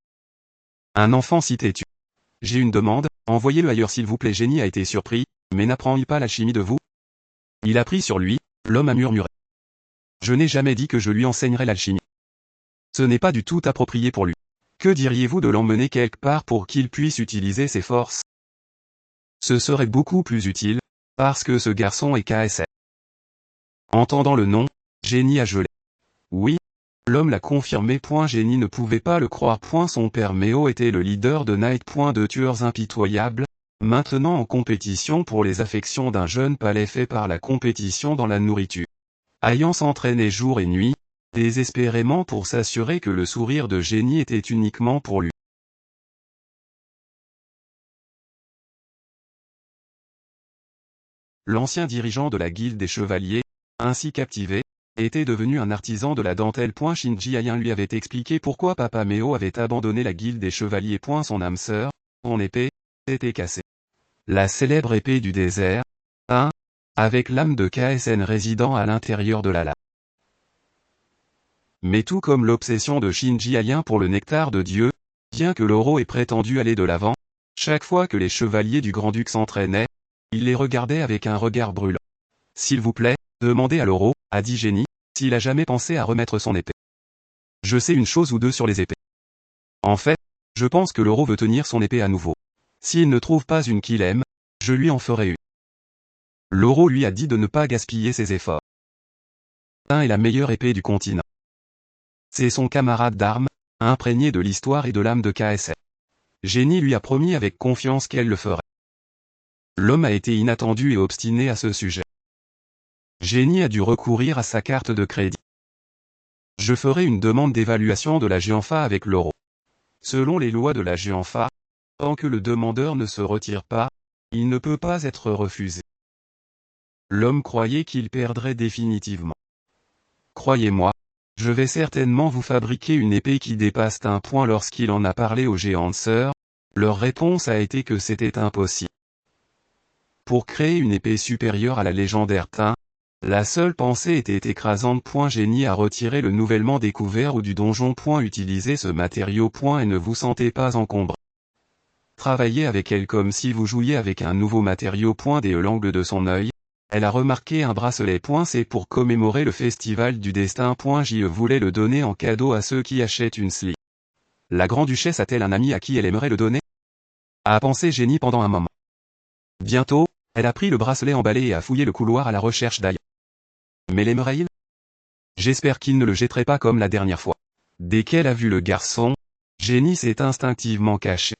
Un enfant si têtu. J'ai une demande, envoyez-le ailleurs s'il vous plaît. Jenny a été surpris, mais n'apprend-il pas l'alchimie de vous? Il a pris sur lui, l'homme a murmuré. Je n'ai jamais dit que je lui enseignerais l'alchimie. Ce n'est pas du tout approprié pour lui. Que diriez-vous de l'emmener quelque part pour qu'il puisse utiliser ses forces? Ce serait beaucoup plus utile, parce que ce garçon est KSL. Entendant le nom, Jenny a gelé. Oui, l'homme l'a confirmé. Jenny ne pouvait pas le croire. Son père Méo était le leader de Night. De tueurs impitoyables, maintenant en compétition pour les affections d'un jeune palais fait par la compétition dans la nourriture. Ayant s'entraîné jour et nuit, désespérément pour s'assurer que le sourire de Jenny était uniquement pour lui. L'ancien dirigeant de la guilde des chevaliers, ainsi captivé, était devenu un artisan de la dentelle. Shinji Ayin lui avait expliqué pourquoi Papa Méo avait abandonné la guilde des chevaliers. Son âme sœur, son épée, était cassée. La célèbre épée du désert, avec l'âme de KSN résidant à l'intérieur de la lame. Mais tout comme l'obsession de Shinji Ayin pour le nectar de Dieu, bien que Loro ait prétendu aller de l'avant, chaque fois que les chevaliers du grand-duc s'entraînaient, il les regardait avec un regard brûlant. S'il vous plaît, demandez à Loro, a dit Jenny, s'il a jamais pensé à remettre son épée. Je sais une chose ou deux sur les épées. En fait, je pense que Loro veut tenir son épée à nouveau. S'il ne trouve pas une qu'il aime, je lui en ferai une. Loro lui a dit de ne pas gaspiller ses efforts. Est la meilleure épée du continent. C'est son camarade d'armes, imprégné de l'histoire et de l'âme de KSL. Jenny lui a promis avec confiance qu'elle le ferait. L'homme a été inattendu et obstiné à ce sujet. Jenny a dû recourir à sa carte de crédit. Je ferai une demande d'évaluation de la Géanfa avec Loro. Selon les lois de la Géanfa, tant que le demandeur ne se retire pas, il ne peut pas être refusé. L'homme croyait qu'il perdrait définitivement. Croyez-moi, je vais certainement vous fabriquer une épée qui dépasse un point. Lorsqu'il en a parlé aux géantes sœurs, leur réponse a été que c'était impossible. Pour créer une épée supérieure à la légendaire Tin, la seule pensée était écrasante. Jenny a retiré le nouvellement découvert ou du donjon. Utilisez ce matériau. Et ne vous sentez pas encombré. Travaillez avec elle comme si vous jouiez avec un nouveau matériau. Dès l'angle de son œil, elle a remarqué un bracelet. C'est pour commémorer le festival du destin. Je voulais le donner en cadeau à ceux qui achètent une slip. La grand-duchesse a-t-elle un ami à qui elle aimerait le donner? A pensé Jenny pendant un moment. Bientôt, elle a pris le bracelet emballé et a fouillé le couloir à la recherche d'Aïe. Mais l'aimerait-il? J'espère qu'il ne le jetterait pas comme la dernière fois. Dès qu'elle a vu le garçon, Jenny s'est instinctivement cachée.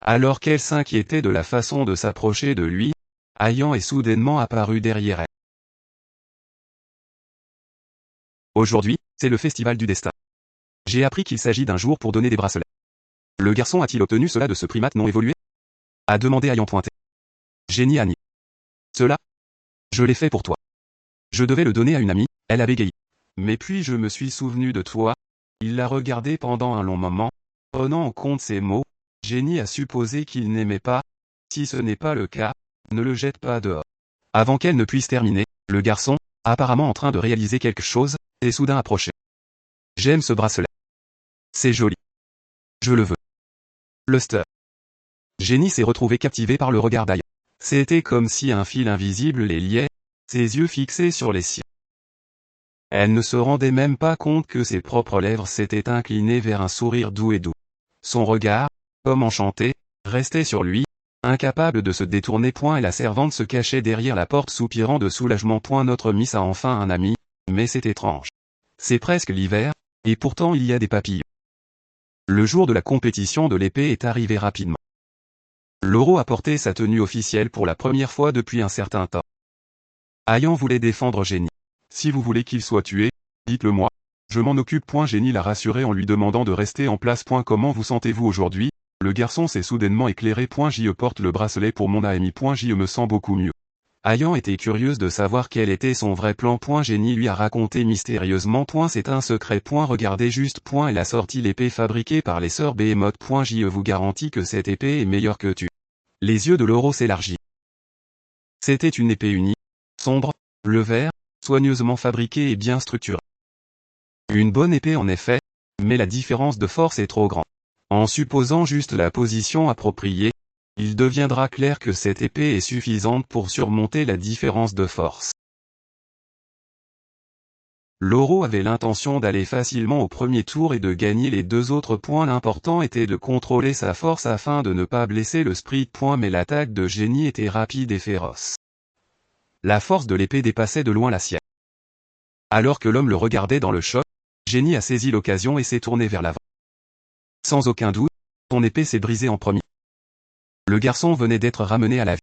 Alors qu'elle s'inquiétait de la façon de s'approcher de lui, Ayan est soudainement apparu derrière elle. Aujourd'hui, c'est le festival du destin. J'ai appris qu'il s'agit d'un jour pour donner des bracelets. Le garçon a-t-il obtenu cela de ce primate non évolué? A demandé ayant pointé. Génie a nié. Cela? Je l'ai fait pour toi. Je devais le donner à une amie, elle a bégayé. Mais puis je me suis souvenu de toi. Il l'a regardé pendant un long moment. Prenant en compte ces mots, Génie a supposé qu'il n'aimait pas. Si ce n'est pas le cas, ne le jette pas dehors. Avant qu'elle ne puisse terminer, le garçon, apparemment en train de réaliser quelque chose, est soudain approché. J'aime ce bracelet. C'est joli. Je le veux. Luster. Génie s'est retrouvé captivé par le regard d'Aya. C'était comme si un fil invisible les liait, ses yeux fixés sur les siens. Elle ne se rendait même pas compte que ses propres lèvres s'étaient inclinées vers un sourire doux et doux. Son regard, comme enchanté, restait sur lui, incapable de se détourner. Et la servante se cachait derrière la porte soupirant de soulagement. Notre Miss a enfin un ami, mais c'est étrange. C'est presque l'hiver, et pourtant il y a des papillons. Le jour de la compétition de l'épée est arrivé rapidement. Loro a porté sa tenue officielle pour la première fois depuis un certain temps. Ayan voulait défendre Génie. Si vous voulez qu'il soit tué, dites-le moi. Je m'en occupe. Génie l'a rassuré en lui demandant de rester en place. Comment vous sentez-vous aujourd'hui? Le garçon s'est soudainement éclairé. Je porte le bracelet pour mon ami. Je me sens beaucoup mieux. Ayan était curieuse de savoir quel était son vrai plan. Génie lui a raconté mystérieusement. C'est un secret. Regardez juste. Elle a sorti l'épée fabriquée par les sœurs Behemoth. Je vous garantis que cette épée est meilleure que tu. Les yeux de Loro s'élargissent. C'était une épée unie, sombre, bleu vert, soigneusement fabriquée et bien structurée. Une bonne épée en effet, mais la différence de force est trop grande. En supposant juste la position appropriée, il deviendra clair que cette épée est suffisante pour surmonter la différence de force. Loro avait l'intention d'aller facilement au premier tour et de gagner les 2 autres points. L'important était de contrôler sa force afin de ne pas blesser le sprite. Mais l'attaque de Génie était rapide et féroce. La force de l'épée dépassait de loin la sienne. Alors que l'homme le regardait dans le choc, Génie a saisi l'occasion et s'est tourné vers l'avant. Sans aucun doute, son épée s'est brisée en premier. Le garçon venait d'être ramené à la vie.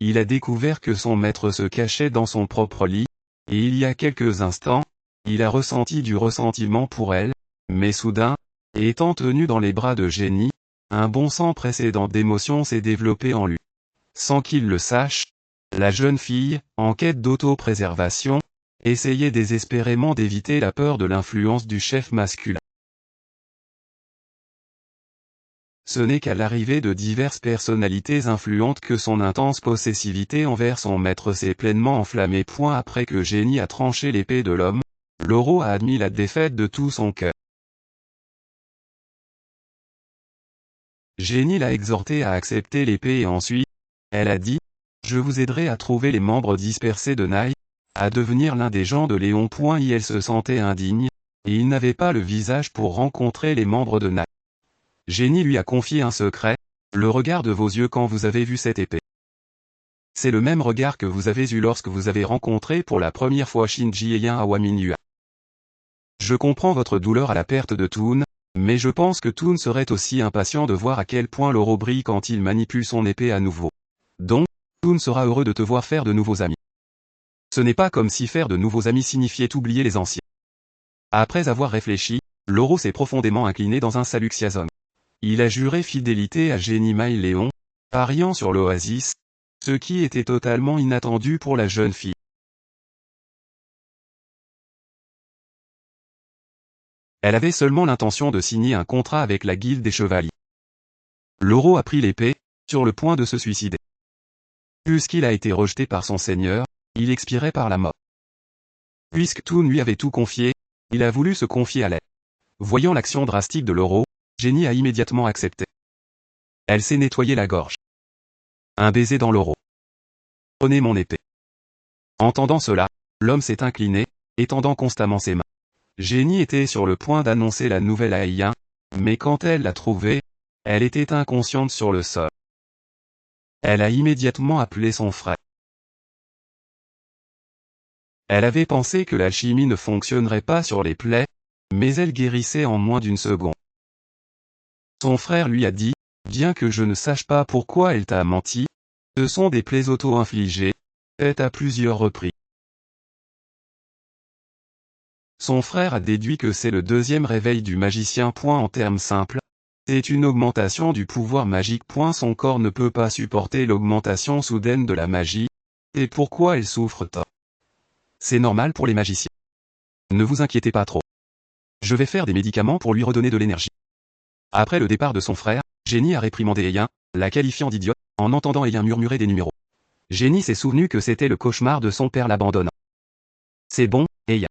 Il a découvert que son maître se cachait dans son propre lit, et il y a quelques instants, il a ressenti du ressentiment pour elle, mais soudain, étant tenu dans les bras de Génie, un bond sans précédent d'émotion s'est développé en lui. Sans qu'il le sache, la jeune fille, en quête d'auto-préservation, essayait désespérément d'éviter la peur de l'influence du chef masculin. Ce n'est qu'à l'arrivée de diverses personnalités influentes que son intense possessivité envers son maître s'est pleinement enflammée. Après que Génie a tranché l'épée de l'homme, Loro a admis la défaite de tout son cœur. Génie l'a exhorté à accepter l'épée et ensuite, elle a dit, « Je vous aiderai à trouver les membres dispersés de Nai, à devenir l'un des gens de Léon. » Elle se sentait indigne, et il n'avait pas le visage pour rencontrer les membres de Nai. Génie lui a confié un secret, le regard de vos yeux quand vous avez vu cette épée. C'est le même regard que vous avez eu lorsque vous avez rencontré pour la première fois Shinji Heian à Waminyua. Je comprends votre douleur à la perte de Toon, mais je pense que Toon serait aussi impatient de voir à quel point Loro brille quand il manipule son épée à nouveau. Donc, Toon sera heureux de te voir faire de nouveaux amis. Ce n'est pas comme si faire de nouveaux amis signifiait oublier les anciens. Après avoir réfléchi, Loro s'est profondément incliné dans un salut Xiazong. Il a juré fidélité à Génie Mai Léon, pariant sur l'Oasis, ce qui était totalement inattendu pour la jeune fille. Elle avait seulement l'intention de signer un contrat avec la guilde des chevaliers. Loro a pris l'épée, sur le point de se suicider. Puisqu'il a été rejeté par son seigneur, il expirait par la mort. Puisque Toon lui avait tout confié, il a voulu se confier à elle. Voyant l'action drastique de Loro, Génie a immédiatement accepté. Elle s'est nettoyé la gorge. Un baiser dans Loro. Prenez mon épée. Entendant cela, l'homme s'est incliné, étendant constamment ses mains. Génie était sur le point d'annoncer la nouvelle à Heian, mais quand elle l'a trouvée, elle était inconsciente sur le sol. Elle a immédiatement appelé son frère. Elle avait pensé que l'alchimie ne fonctionnerait pas sur les plaies, mais elle guérissait en moins d'une seconde. Son frère lui a dit, bien que je ne sache pas pourquoi elle t'a menti, ce sont des plaies auto-infligées, faites à plusieurs reprises. Son frère a déduit que c'est le deuxième réveil du magicien. En termes simples, C'est une augmentation du pouvoir magique. Son corps ne peut pas supporter l'augmentation soudaine de la magie. Et pourquoi elle souffre tant? C'est normal pour les magiciens. Ne vous inquiétez pas trop. Je vais faire des médicaments pour lui redonner de l'énergie. Après le départ de son frère, Jenny a réprimandé Eyan, la qualifiant d'idiote, en entendant Eyan murmurer des numéros. Jenny s'est souvenu que c'était le cauchemar de son père l'abandonnant. C'est bon, Eyan.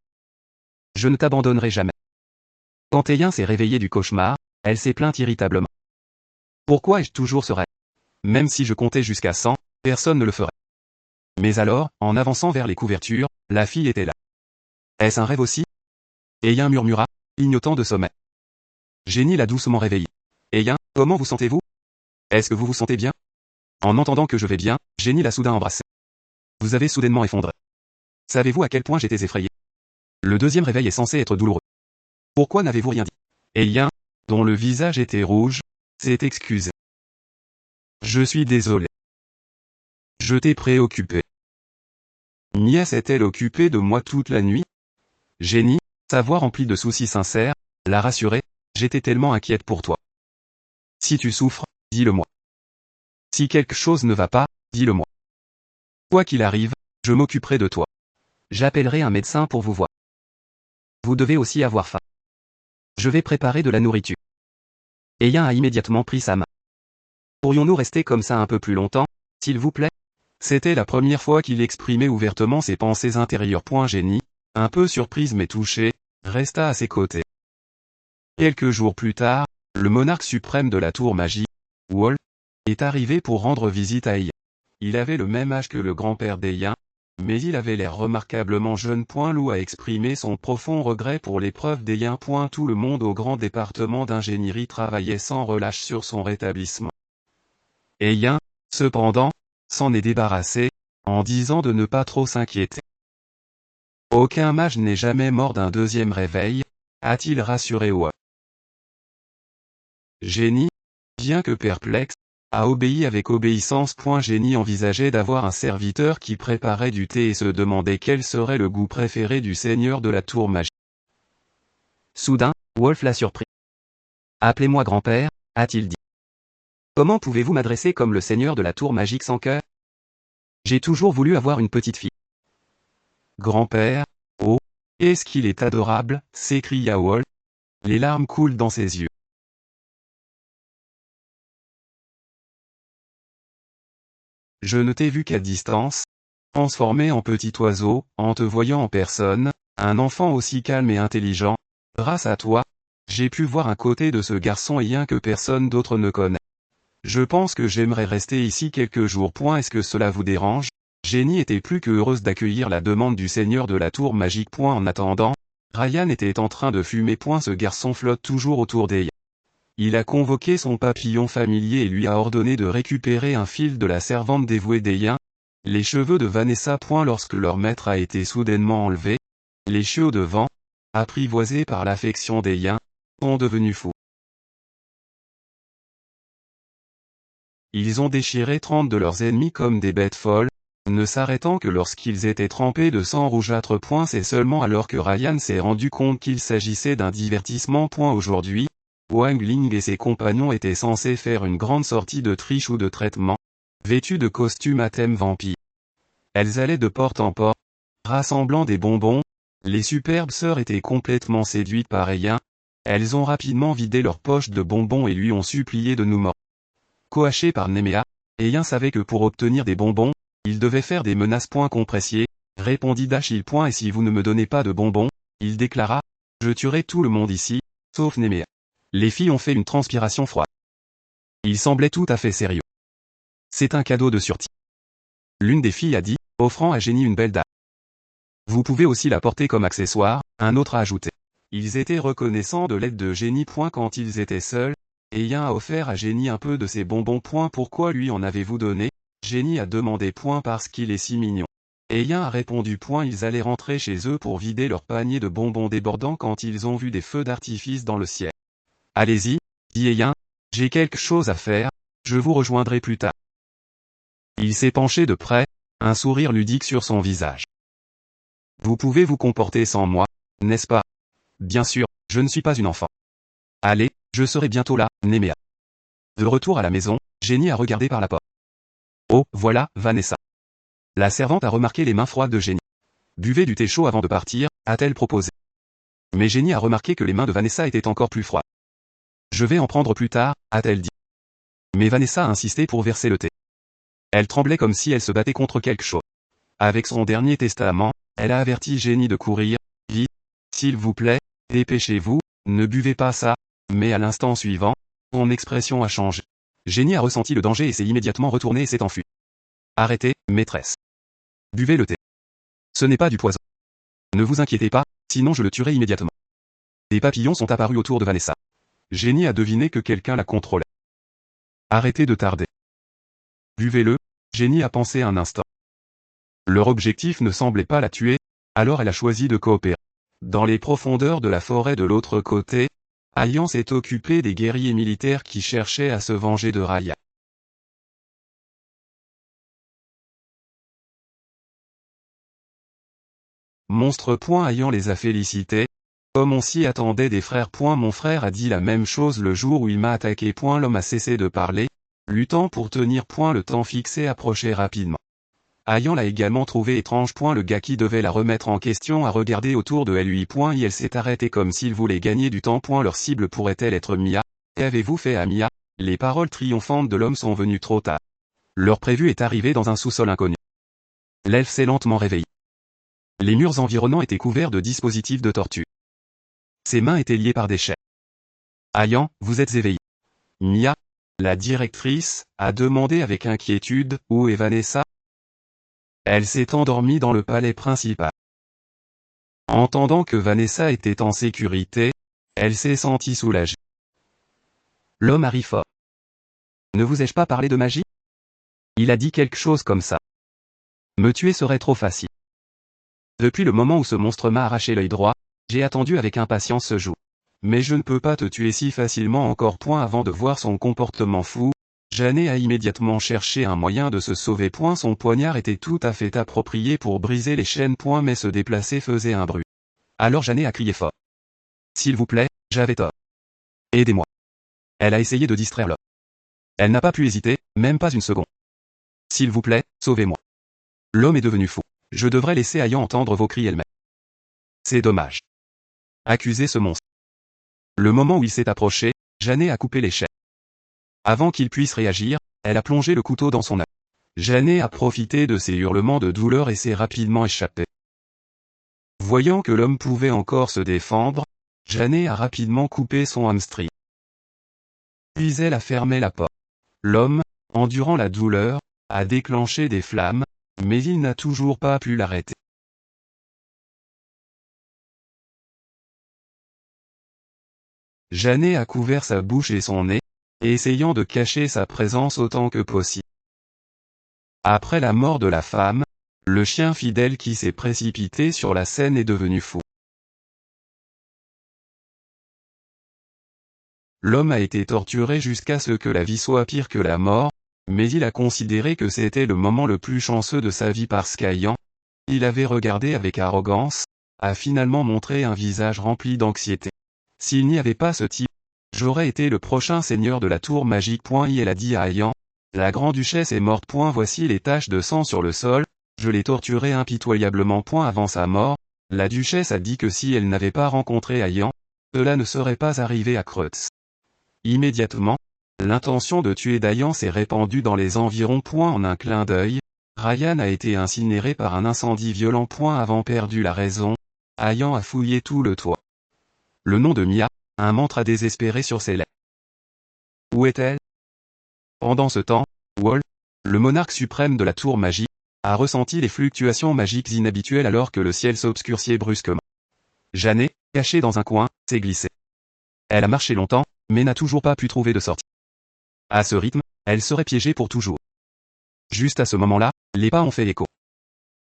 Je ne t'abandonnerai jamais. Quand Eyan s'est réveillée du cauchemar, elle s'est plainte irritablement. Pourquoi ai-je toujours ce rêve? Même si je comptais jusqu'à 100, personne ne le ferait. Mais alors, en avançant vers les couvertures, la fille était là. Est-ce un rêve aussi? Eyan murmura, clignotant de sommeil. Jenny l'a doucement réveillée. Eyan, comment vous sentez-vous? Est-ce que vous vous sentez bien? En entendant que je vais bien, Jenny l'a soudain embrassé. Vous avez soudainement effondré. Savez-vous à quel point j'étais effrayé? Le deuxième réveil est censé être douloureux. Pourquoi n'avez-vous rien dit? Eyan, dont le visage était rouge, s'est excusé. Je suis désolé. Je t'ai préoccupé. Nièce est-elle occupée de moi toute la nuit? Jenny, sa voix remplie de soucis sincères, l'a rassurée, j'étais tellement inquiète pour toi. Si tu souffres, dis-le-moi. Si quelque chose ne va pas, dis-le-moi. Quoi qu'il arrive, je m'occuperai de toi. J'appellerai un médecin pour vous voir. Vous devez aussi avoir faim. Je vais préparer de la nourriture. Eyan a immédiatement pris sa main. Pourrions-nous rester comme ça un peu plus longtemps, s'il vous plaît? C'était la première fois qu'il exprimait ouvertement ses pensées intérieures. Jenny, un peu surprise mais touchée, resta à ses côtés. Quelques jours plus tard, le monarque suprême de la tour magique, Wolf, est arrivé pour rendre visite à Eyan. Il avait le même âge que le grand-père d'Eyan, mais il avait l'air remarquablement jeune. Lou a exprimé son profond regret pour l'épreuve d'Eyan. Tout le monde au grand département d'ingénierie travaillait sans relâche sur son rétablissement. Eyan, cependant, s'en est débarrassé, en disant de ne pas trop s'inquiéter. Aucun mage n'est jamais mort d'un deuxième réveil, a-t-il rassuré Wolf. Jenny, bien que perplexe, a obéi avec obéissance. Jenny envisageait d'avoir un serviteur qui préparait du thé et se demandait quel serait le goût préféré du seigneur de la tour magique. Soudain, Wolf l'a surpris. Appelez-moi grand-père, a-t-il dit. Comment pouvez-vous m'adresser comme le seigneur de la tour magique sans cœur? J'ai toujours voulu avoir une petite fille. Grand-père, oh, est-ce qu'il est adorable, s'écria Wolf. Les larmes coulent dans ses yeux. Je ne t'ai vu qu'à distance, transformé en petit oiseau, en te voyant en personne, un enfant aussi calme et intelligent. Grâce à toi, j'ai pu voir un côté de ce garçon Eyan que personne d'autre ne connaît. Je pense que j'aimerais rester ici quelques jours. Est-ce que cela vous dérange? Jenny était plus que heureuse d'accueillir la demande du seigneur de la tour magique. En attendant, Ryan était en train de fumer. Ce garçon flotte toujours autour d'Eyan. Il a convoqué son papillon familier et lui a ordonné de récupérer un fil de la servante dévouée d'Eyan, les cheveux de Vanessa. Lorsque leur maître a été soudainement enlevé, les chiots de vent, apprivoisés par l'affection d'Eyan, sont devenus fous. Ils ont déchiré 30 de leurs ennemis comme des bêtes folles, ne s'arrêtant que lorsqu'ils étaient trempés de sang rougeâtre. C'est seulement alors que Ryan s'est rendu compte qu'il s'agissait d'un divertissement. Aujourd'hui, Wang Ling et ses compagnons étaient censés faire une grande sortie de triche ou de traitement, vêtus de costumes à thème vampire. Elles allaient de porte en porte, rassemblant des bonbons. Les superbes sœurs étaient complètement séduites par Eyan. Elles ont rapidement vidé leurs poches de bonbons et lui ont supplié de nous mordre. Coaché par Nemea, Eyan savait que pour obtenir des bonbons, il devait faire des menaces. Compressier, répondit Dachil. Et si vous ne me donnez pas de bonbons, il déclara, je tuerai tout le monde ici, sauf Nemea. Les filles ont fait une transpiration froide. Il semblait tout à fait sérieux. C'est un cadeau de sûreté. L'une des filles a dit, offrant à Jenny une belle dague. Vous pouvez aussi la porter comme accessoire, un autre a ajouté. Ils étaient reconnaissants de l'aide de Jenny. Quand ils étaient seuls, Eyan a offert à Jenny un peu de ses bonbons. Pourquoi lui en avez-vous donné? Jenny a demandé. Parce qu'il est si mignon. Eyan a répondu. Ils allaient rentrer chez eux pour vider leur panier de bonbons débordant quand ils ont vu des feux d'artifice dans le ciel. Allez-y, dit Eyan, j'ai quelque chose à faire, je vous rejoindrai plus tard. Il s'est penché de près, un sourire ludique sur son visage. Vous pouvez vous comporter sans moi, n'est-ce pas? Bien sûr, je ne suis pas une enfant. Allez, Je serai bientôt là, Néméa. De retour à la maison, Jenny a regardé par la porte. Oh, voilà, Vanessa. La servante a remarqué les mains froides de Jenny. Buvez du thé chaud avant de partir, a-t-elle proposé. Mais Jenny a remarqué que les mains de Vanessa étaient encore plus froides. Je vais en prendre plus tard, a-t-elle dit. Mais Vanessa a insisté pour verser le thé. Elle tremblait comme si elle se battait contre quelque chose. Avec son dernier testament, elle a averti Jenny de courir. Vite, s'il vous plaît, dépêchez-vous, ne buvez pas ça. Mais à l'instant suivant, son expression a changé. Jenny a ressenti le danger et s'est immédiatement retournée et s'est enfuie. Arrêtez, maîtresse. Buvez le thé. Ce n'est pas du poison. Ne vous inquiétez pas, sinon je le tuerai immédiatement. Des papillons sont apparus autour de Vanessa. Jenny a deviné que quelqu'un la contrôlait. Arrêtez de tarder. Buvez-le, Jenny a pensé un instant. Leur objectif ne semblait pas la tuer, alors elle a choisi de coopérer. Dans les profondeurs de la forêt de l'autre côté, Ayan s'est occupé des guerriers militaires qui cherchaient à se venger de Raya. Monstre. Ayan les a félicités. Comme on s'y attendait des frères. Mon frère a dit la même chose le jour où il m'a attaqué. L'homme a cessé de parler, luttant pour tenir. Le temps fixé approchait rapidement. Ayan l'a également trouvé étrange. Le gars qui devait la remettre en question a regardé autour de lui. Et elle s'est arrêtée comme s'il voulait gagner du temps. Leur cible pourrait-elle être Mia? Qu'avez-vous fait à Mia? Les paroles triomphantes de l'homme sont venues trop tard. Leur prévu est arrivé dans un sous-sol inconnu. L'elfe s'est lentement réveillé. Les murs environnants étaient couverts de dispositifs de torture. Ses mains étaient liées par des chaînes. Ayan, vous êtes éveillé. Mia, la directrice, a demandé avec inquiétude, où est Vanessa? Elle s'est endormie dans le palais principal. Entendant que Vanessa était en sécurité, elle s'est sentie soulagée. L'homme arrive fort. Ne vous ai-je pas parlé de magie? Il a dit quelque chose comme ça. Me tuer serait trop facile. Depuis le moment où ce monstre m'a arraché l'œil droit, j'ai attendu avec impatience ce jour. Mais je ne peux pas te tuer si facilement encore. Avant de voir son comportement fou, Janet a immédiatement cherché un moyen de se sauver. Son poignard était tout à fait approprié pour briser les chaînes. Mais se déplacer faisait un bruit. Alors Janet a crié fort. S'il vous plaît, j'avais tort. Aidez-moi. Elle a essayé de distraire l'homme. Elle n'a pas pu hésiter, même pas une seconde. S'il vous plaît, sauvez-moi. L'homme est devenu fou. Je devrais laisser Ayan entendre vos cris elle-même. C'est dommage. Accusez ce monstre. Le moment où il s'est approché, Janet a coupé les chaînes. Avant qu'il puisse réagir, elle a plongé le couteau dans son œil. Janet a profité de ses hurlements de douleur et s'est rapidement échappée. Voyant que l'homme pouvait encore se défendre, Janet a rapidement coupé son hamstring. Puis elle a fermé la porte. L'homme, endurant la douleur, a déclenché des flammes, mais il n'a toujours pas pu l'arrêter. Janet a couvert sa bouche et son nez, essayant de cacher sa présence autant que possible. Après la mort de la femme, le chien fidèle qui s'est précipité sur la scène est devenu fou. L'homme a été torturé jusqu'à ce que la vie soit pire que la mort, mais il a considéré que c'était le moment le plus chanceux de sa vie parce qu'Ayan, il avait regardé avec arrogance, a finalement montré un visage rempli d'anxiété. S'il n'y avait pas ce type, j'aurais été le prochain seigneur de la tour magique. Elle a dit à Ayan, la grand-duchesse est morte. Voici les taches de sang sur le sol, je l'ai torturée impitoyablement. Avant sa mort, la duchesse a dit que si elle n'avait pas rencontré Ayan, cela ne serait pas arrivé à Kreutz. Immédiatement, l'intention de tuer Ayan s'est répandue dans les environs. En un clin d'œil, Ryan a été incinéré par un incendie violent. Avant perdu la raison, Ayan a fouillé tout le toit. Le nom de Mia, un mantra désespéré sur ses lèvres. Où est-elle? Pendant ce temps, Wall, le monarque suprême de la tour magique, a ressenti les fluctuations magiques inhabituelles alors que le ciel s'obscurcit brusquement. Janet, cachée dans un coin, s'est glissée. Elle a marché longtemps, mais n'a toujours pas pu trouver de sortie. À ce rythme, elle serait piégée pour toujours. Juste à ce moment-là, les pas ont fait écho.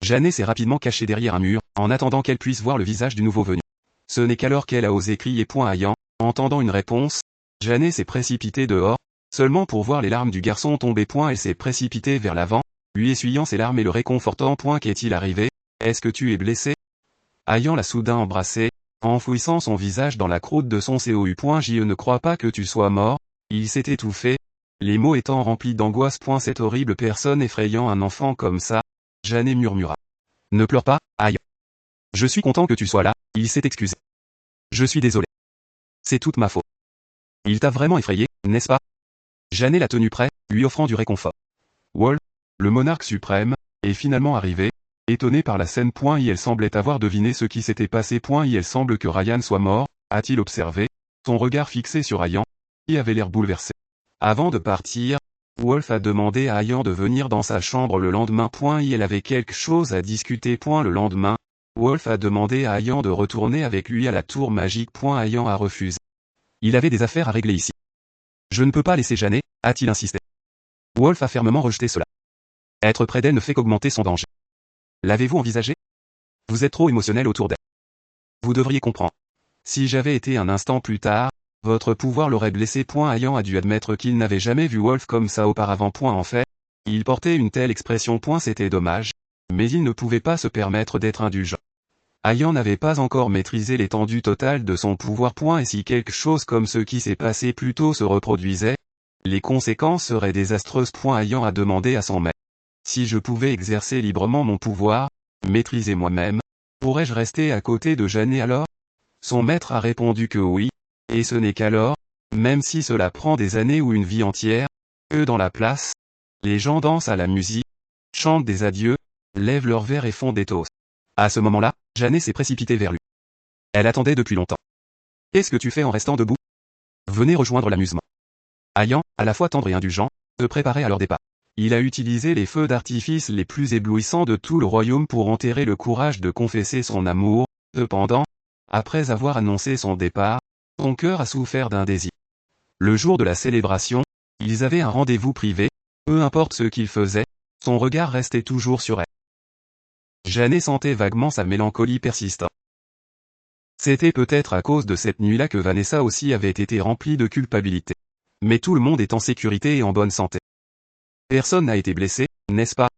Janet s'est rapidement cachée derrière un mur, en attendant qu'elle puisse voir le visage du nouveau venu. Ce n'est qu'alors qu'elle a osé crier. Ayan, entendant une réponse, Janet s'est précipitée dehors, seulement pour voir les larmes du garçon tomber. Elle s'est précipitée vers l'avant, lui essuyant ses larmes et le réconfortant. Qu'est-il arrivé? Est-ce que tu es blessé? Ayan l'a soudain embrassé, enfouissant son visage dans la croûte de son cou. Je ne crois pas que tu sois mort. Il s'est étouffé, les mots étant remplis d'angoisse. Cette horrible personne effrayant un enfant comme ça. Janet murmura. Ne pleure pas, aïe. Je suis content que tu sois là. Il s'est excusé. Je suis désolé. C'est toute ma faute. Il t'a vraiment effrayé, n'est-ce pas? Janet l'a tenu près, lui offrant du réconfort. Wolf, le monarque suprême, est finalement arrivé, étonné par la scène. Elle semblait avoir deviné ce qui s'était passé. Il semble que Ryan soit mort, a-t-il observé, son regard fixé sur Ryan, qui avait l'air bouleversé. Avant de partir, Wolf a demandé à Ryan de venir dans sa chambre le lendemain. Elle avait quelque chose à discuter. Le lendemain, Wolf a demandé à Ryan de retourner avec lui à la tour magique. Ryan a refusé. Il avait des affaires à régler ici. Je ne peux pas laisser Janet, a-t-il insisté. Wolf a fermement rejeté cela. Être près d'elle ne fait qu'augmenter son danger. L'avez-vous envisagé? Vous êtes trop émotionnel autour d'elle. Vous devriez comprendre. Si j'avais été un instant plus tard, votre pouvoir l'aurait blessé. Ryan a dû admettre qu'il n'avait jamais vu Wolf comme ça auparavant. En fait, il portait une telle expression. C'était dommage, mais il ne pouvait pas se permettre d'être indulgent. Ryan n'avait pas encore maîtrisé l'étendue totale de son pouvoir. Et si quelque chose comme ce qui s'est passé plus tôt se reproduisait, les conséquences seraient désastreuses. Ryan a demandé à son maître. Si je pouvais exercer librement mon pouvoir, maîtriser moi-même, pourrais-je rester à côté de Janet alors? Son maître a répondu que oui, et ce n'est qu'alors, même si cela prend des années ou une vie entière, que dans la place, les gens dansent à la musique, chantent des adieux, lèvent leurs verres et font des toasts. À ce moment-là, Janet s'est précipitée vers lui. Elle attendait depuis longtemps. Qu'est-ce que tu fais en restant debout? Venez rejoindre l'amusement. Ryan, à la fois tendre et indulgent, se préparait à leur départ. Il a utilisé les feux d'artifice les plus éblouissants de tout le royaume pour enterrer le courage de confesser son amour. Cependant, après avoir annoncé son départ, son cœur a souffert d'un désir. Le jour de la célébration, ils avaient un rendez-vous privé, peu importe ce qu'il faisait, son regard restait toujours sur elle. Janet sentait vaguement sa mélancolie persistante. C'était peut-être à cause de cette nuit-là que Vanessa aussi avait été remplie de culpabilité. Mais tout le monde est en sécurité et en bonne santé. Personne n'a été blessé, n'est-ce pas?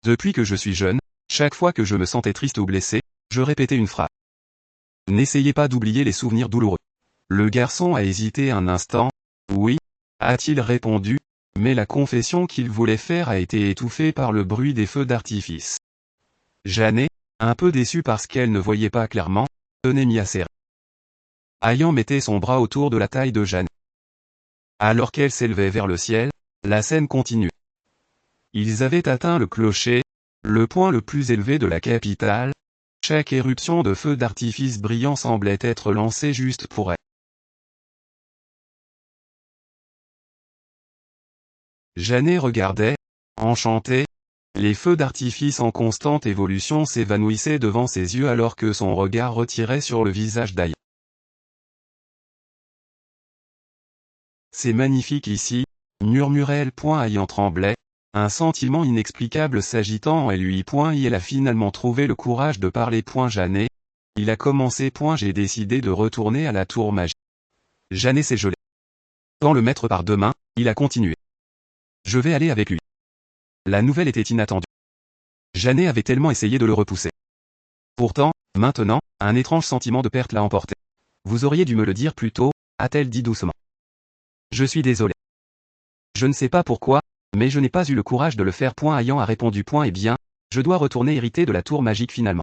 Depuis que je suis jeune, chaque fois que je me sentais triste ou blessé, je répétais une phrase. N'essayez pas d'oublier les souvenirs douloureux. Le garçon a hésité un instant. Oui, a-t-il répondu, mais la confession qu'il voulait faire a été étouffée par le bruit des feux d'artifice. Janet, un peu déçue parce qu'elle ne voyait pas clairement, tenait mis à serrer. Ryan mettait son bras autour de la taille de Janet. Alors qu'elle s'élevait vers le ciel, la scène continuait. Ils avaient atteint le clocher, le point le plus élevé de la capitale. Chaque éruption de feux d'artifice brillants semblait être lancée juste pour elle. Janet regardait, enchantée. Les feux d'artifice en constante évolution s'évanouissaient devant ses yeux alors que son regard retirait sur le visage d'Aya. C'est magnifique ici, murmurait-elle. Aya tremblait, un sentiment inexplicable s'agitant en lui. Elle a finalement trouvé le courage de parler. Janet, il a commencé. J'ai décidé de retourner à la tour magique. Janet s'est gelée. Quand le maître part demain, il a continué. Je vais aller avec lui. La nouvelle était inattendue. Janet avait tellement essayé de le repousser. Pourtant, maintenant, un étrange sentiment de perte l'a emporté. Vous auriez dû me le dire plus tôt, a-t-elle dit doucement. Je suis désolé. Je ne sais pas pourquoi, mais je n'ai pas eu le courage de le faire. Ryan a répondu. Eh bien, je dois retourner hériter de la tour magique finalement.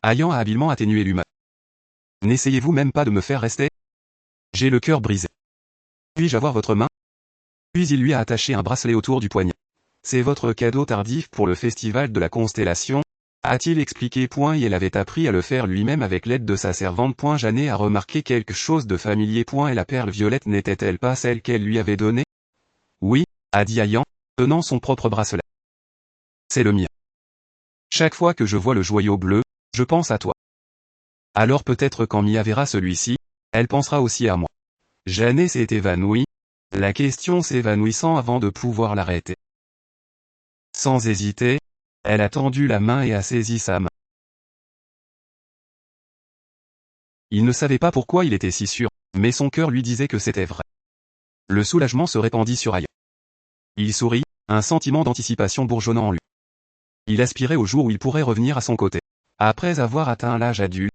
Ryan a habilement atténué l'humeur. N'essayez-vous même pas de me faire rester? J'ai le cœur brisé. Puis-je avoir votre main? Puis il lui a attaché un bracelet autour du poignet. C'est votre cadeau tardif pour le festival de la constellation, a-t-il expliqué. Elle avait appris à le faire lui-même avec l'aide de sa servante. Janet a remarqué quelque chose de familier. Et la perle violette n'était-elle pas celle qu'elle lui avait donnée? Oui, a dit Ryan, tenant son propre bracelet. C'est le mien. Chaque fois que je vois le joyau bleu, je pense à toi. Alors peut-être quand Mia verra celui-ci, elle pensera aussi à moi. Janet s'est évanouie, la question s'évanouissant avant de pouvoir l'arrêter. Sans hésiter, elle a tendu la main et a saisi sa main. Il ne savait pas pourquoi il était si sûr, mais son cœur lui disait que c'était vrai. Le soulagement se répandit sur Ryan. Il sourit, un sentiment d'anticipation bourgeonnant en lui. Il aspirait au jour où il pourrait revenir à son côté. Après avoir atteint l'âge adulte,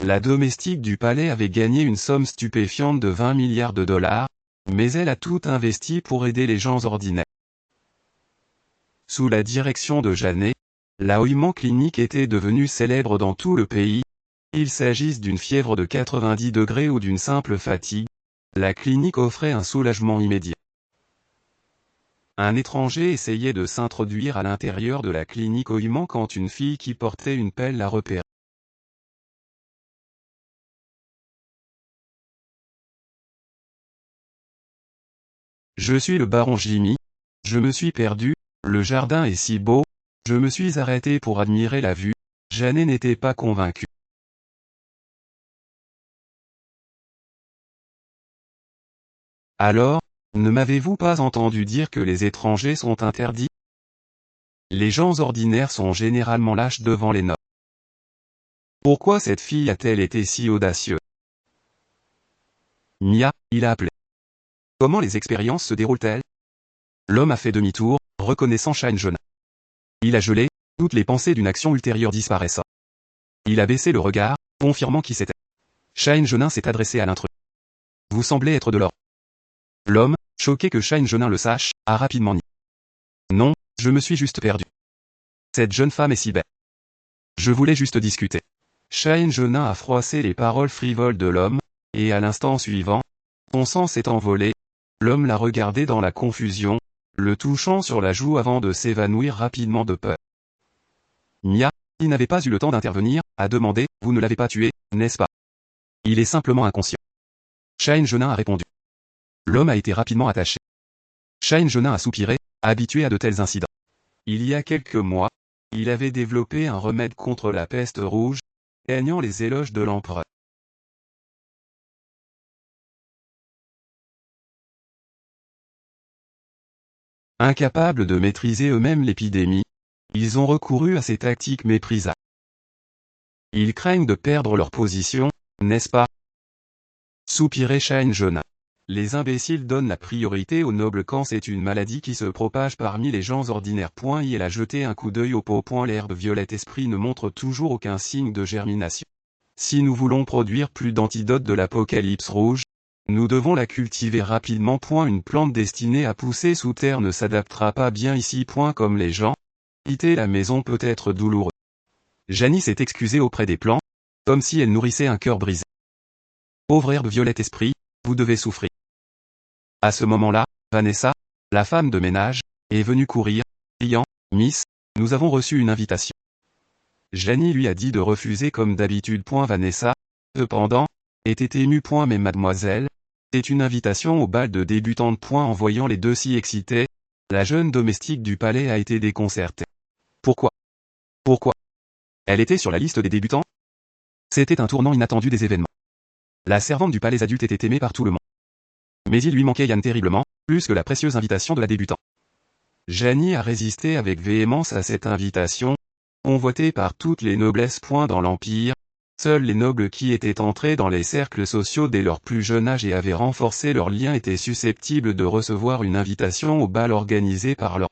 la domestique du palais avait gagné une somme stupéfiante de 20 milliards de dollars, mais elle a tout investi pour aider les gens ordinaires. Sous la direction de Janet, la Oiman Clinic était devenue célèbre dans tout le pays. Il s'agisse d'une fièvre de 90 degrés ou d'une simple fatigue, la clinique offrait un soulagement immédiat. Un étranger essayait de s'introduire à l'intérieur de la clinique Oiman quand une fille qui portait une pelle l'a repéré. Je suis le baron Jimmy. Je me suis perdu, le jardin est si beau. Je me suis arrêté pour admirer la vue. Janet n'était pas convaincue. Alors, ne m'avez-vous pas entendu dire que les étrangers sont interdits? Les gens ordinaires sont généralement lâches devant les nobles. Pourquoi cette fille a-t-elle été si audacieuse? Mia, il a appelé. Comment les expériences se déroulent-elles? L'homme a fait demi-tour, reconnaissant Shine Jona. Il a gelé, toutes les pensées d'une action ultérieure disparaissant. Il a baissé le regard, confirmant qui c'était. Shine Jonin s'est adressé à l'intrus. Vous semblez être de l'or. L'homme, choqué que Shine Jonin le sache, a rapidement nié. Non, je me suis juste perdu. Cette jeune femme est si belle. Je voulais juste discuter. Shine Jonin a froissé les paroles frivoles de l'homme, et à l'instant suivant, son sang s'est envolé. L'homme l'a regardé dans la confusion, le touchant sur la joue avant de s'évanouir rapidement de peur. Mia, qui n'avait pas eu le temps d'intervenir, a demandé, vous ne l'avez pas tué, n'est-ce pas? Il est simplement inconscient. Shine Jonin a répondu. L'homme a été rapidement attaché. Shine Jonin a soupiré, habitué à de tels incidents. Il y a quelques mois, il avait développé un remède contre la peste rouge, gagnant les éloges de l'empereur. Incapables de maîtriser eux-mêmes l'épidémie, ils ont recouru à ces tactiques méprisables. Ils craignent de perdre leur position, n'est-ce pas? Soupirait Shine Jonin. Les imbéciles donnent la priorité aux nobles quand c'est une maladie qui se propage parmi les gens ordinaires. Il a jeté un coup d'œil au pot. L'herbe violette esprit ne montre toujours aucun signe de germination. Si nous voulons produire plus d'antidotes de l'apocalypse rouge, nous devons la cultiver rapidement. Une plante destinée à pousser sous terre ne s'adaptera pas bien ici. Comme les gens, quitter la maison peut être douloureux. Janice s'est excusée auprès des plantes, comme si elle nourrissait un cœur brisé. Pauvre herbe violette esprit, vous devez souffrir. À ce moment-là, Vanessa, la femme de ménage, est venue courir, criant, Miss, nous avons reçu une invitation. Janie lui a dit de refuser comme d'habitude. Vanessa, cependant, était émue. Mais mademoiselle, c'est une invitation au bal de débutante. En voyant les deux si excités, la jeune domestique du palais a été déconcertée. Pourquoi? Pourquoi? Elle était sur la liste des débutants? C'était un tournant inattendu des événements. La servante du palais adulte était aimée par tout le monde. Mais il lui manquait Yann terriblement, plus que la précieuse invitation de la débutante. Janie a résisté avec véhémence à cette invitation, convoitée par toutes les noblesses. Dans l'Empire, seuls les nobles qui étaient entrés dans les cercles sociaux dès leur plus jeune âge et avaient renforcé leurs liens étaient susceptibles de recevoir une invitation au bal organisé par leur.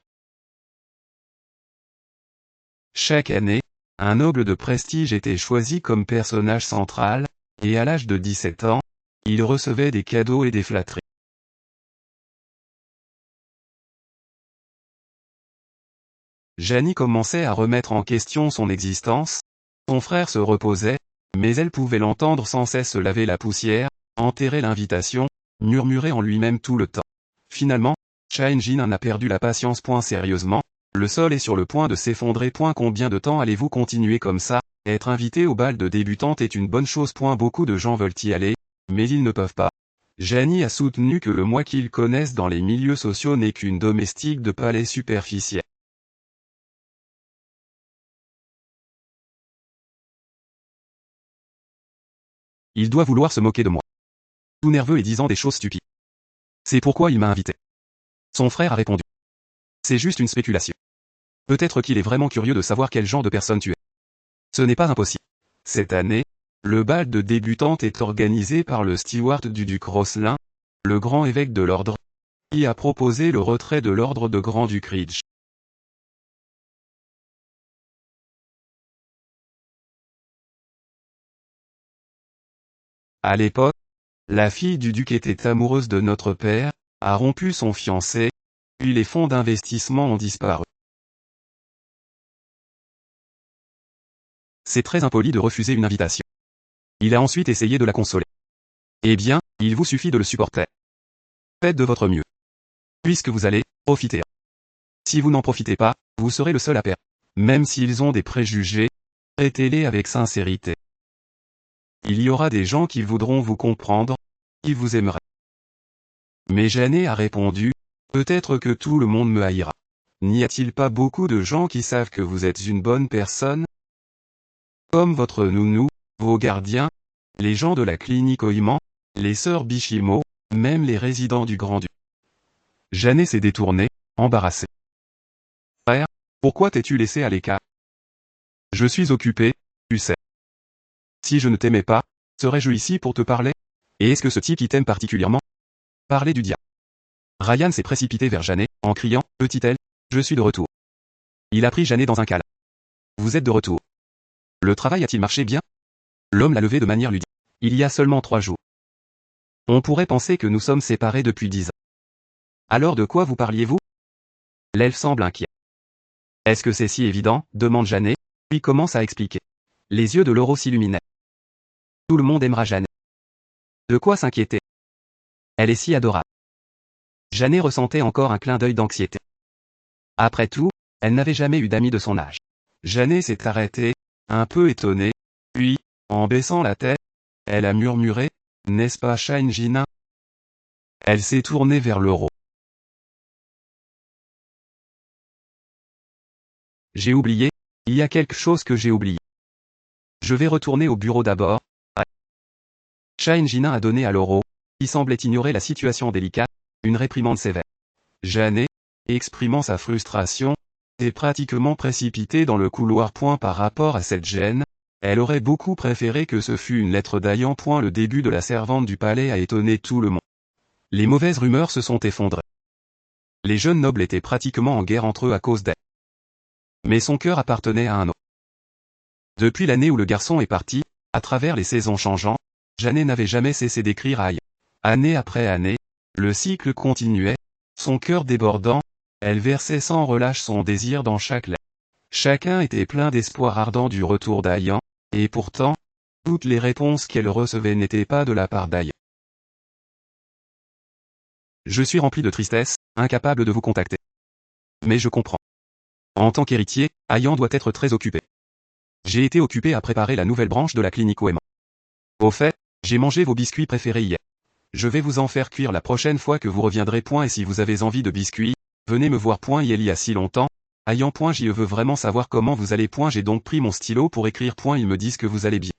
Chaque année, un noble de prestige était choisi comme personnage central, et à l'âge de 17 ans, il recevait des cadeaux et des flatteries. Janie commençait à remettre en question son existence. Son frère se reposait, mais elle pouvait l'entendre sans cesse laver la poussière, enterrer l'invitation, murmurer en lui-même tout le temps. Finalement, Shine Jonin a perdu la patience. Sérieusement, le sol est sur le point de s'effondrer. Combien de temps allez-vous continuer comme ça? Être invité au bal de débutante est une bonne chose. Beaucoup de gens veulent y aller, mais ils ne peuvent pas. Janie a soutenu que le moi qu'ils connaissent dans les milieux sociaux n'est qu'une domestique de palais superficielle. Il doit vouloir se moquer de moi. Tout nerveux et disant des choses stupides. C'est pourquoi il m'a invité. Son frère a répondu. C'est juste une spéculation. Peut-être qu'il est vraiment curieux de savoir quel genre de personne tu es. Ce n'est pas impossible. Cette année, le bal de débutante est organisé par le steward du duc Roslin, le grand évêque de l'ordre, qui a proposé le retrait de l'ordre de Grand-Duc Ridge. À l'époque, la fille du duc était amoureuse de notre père, a rompu son fiancé, puis les fonds d'investissement ont disparu. C'est très impoli de refuser une invitation. Il a ensuite essayé de la consoler. Eh bien, il vous suffit de le supporter. Faites de votre mieux. Puisque vous allez profiter. Si vous n'en profitez pas, vous serez le seul à perdre. Même s'ils ont des préjugés, traitez-les avec sincérité. Il y aura des gens qui voudront vous comprendre, qui vous aimeraient. Mais Jeannet a répondu, peut-être que tout le monde me haïra. N'y a-t-il pas beaucoup de gens qui savent que vous êtes une bonne personne? Comme votre nounou, vos gardiens, les gens de la clinique Oïman, les sœurs Bichimo, même les résidents du Grand-Duc. Jeannet s'est détourné, embarrassé. Frère, pourquoi t'es-tu laissé à l'écart? Je suis occupé, tu sais. Si je ne t'aimais pas, serais-je ici pour te parler? Et est-ce que ce type qui t'aime particulièrement? Parler du diable. Ryan s'est précipité vers Jeannet, en criant, petite-elle, je suis de retour. Il a pris Jeannet dans un câlin. Vous êtes de retour. Le travail a-t-il marché bien? L'homme l'a levé de manière ludique. Il y a seulement 3 jours. On pourrait penser que nous sommes séparés depuis 10 ans. Alors de quoi vous parliez-vous? L'elfe semble inquiet. Est-ce que c'est si évident? Demande Jeannet, puis commence à expliquer. Les yeux de Lauro s'illuminaient. Tout le monde aimera Jeannet. De quoi s'inquiéter? Elle est si adorable. Jeannet ressentait encore un clin d'œil d'anxiété. Après tout, elle n'avait jamais eu d'amis de son âge. Jeannet s'est arrêtée, un peu étonnée, puis, en baissant la tête, elle a murmuré, n'est-ce pas Shine Gina? Elle s'est tournée vers Lauro. J'ai oublié, il y a quelque chose que j'ai oublié. Je vais retourner au bureau d'abord. Shine Gina a donné à Lauro, qui semblait ignorer la situation délicate, une réprimande sévère. Jeannet, exprimant sa frustration, s'est pratiquement précipitée dans le couloir. Par rapport à cette gêne, elle aurait beaucoup préféré que ce fût une lettre d'Ayan. Le début de la servante du palais a étonné tout le monde. Les mauvaises rumeurs se sont effondrées. Les jeunes nobles étaient pratiquement en guerre entre eux à cause d'elle. Mais son cœur appartenait à un autre. Depuis l'année où le garçon est parti, à travers les saisons changeantes, Jeannet n'avait jamais cessé d'écrire à Ayan. Année après année, le cycle continuait, son cœur débordant, elle versait sans relâche son désir dans chaque lettre. Chacun était plein d'espoir ardent du retour d'Ayan, et pourtant, toutes les réponses qu'elle recevait n'étaient pas de la part d'Ayan. Je suis rempli de tristesse, incapable de vous contacter. Mais je comprends. En tant qu'héritier, Ayan doit être très occupé. J'ai été occupé à préparer la nouvelle branche de la clinique OM. Au fait, j'ai mangé vos biscuits préférés hier. Je vais vous en faire cuire la prochaine fois que vous reviendrez. Et si vous avez envie de biscuits, venez me voir. Il y a si longtemps. Ayan. J'y veux vraiment savoir comment vous allez. J'ai donc pris mon stylo pour écrire. Ils me disent que vous allez bien.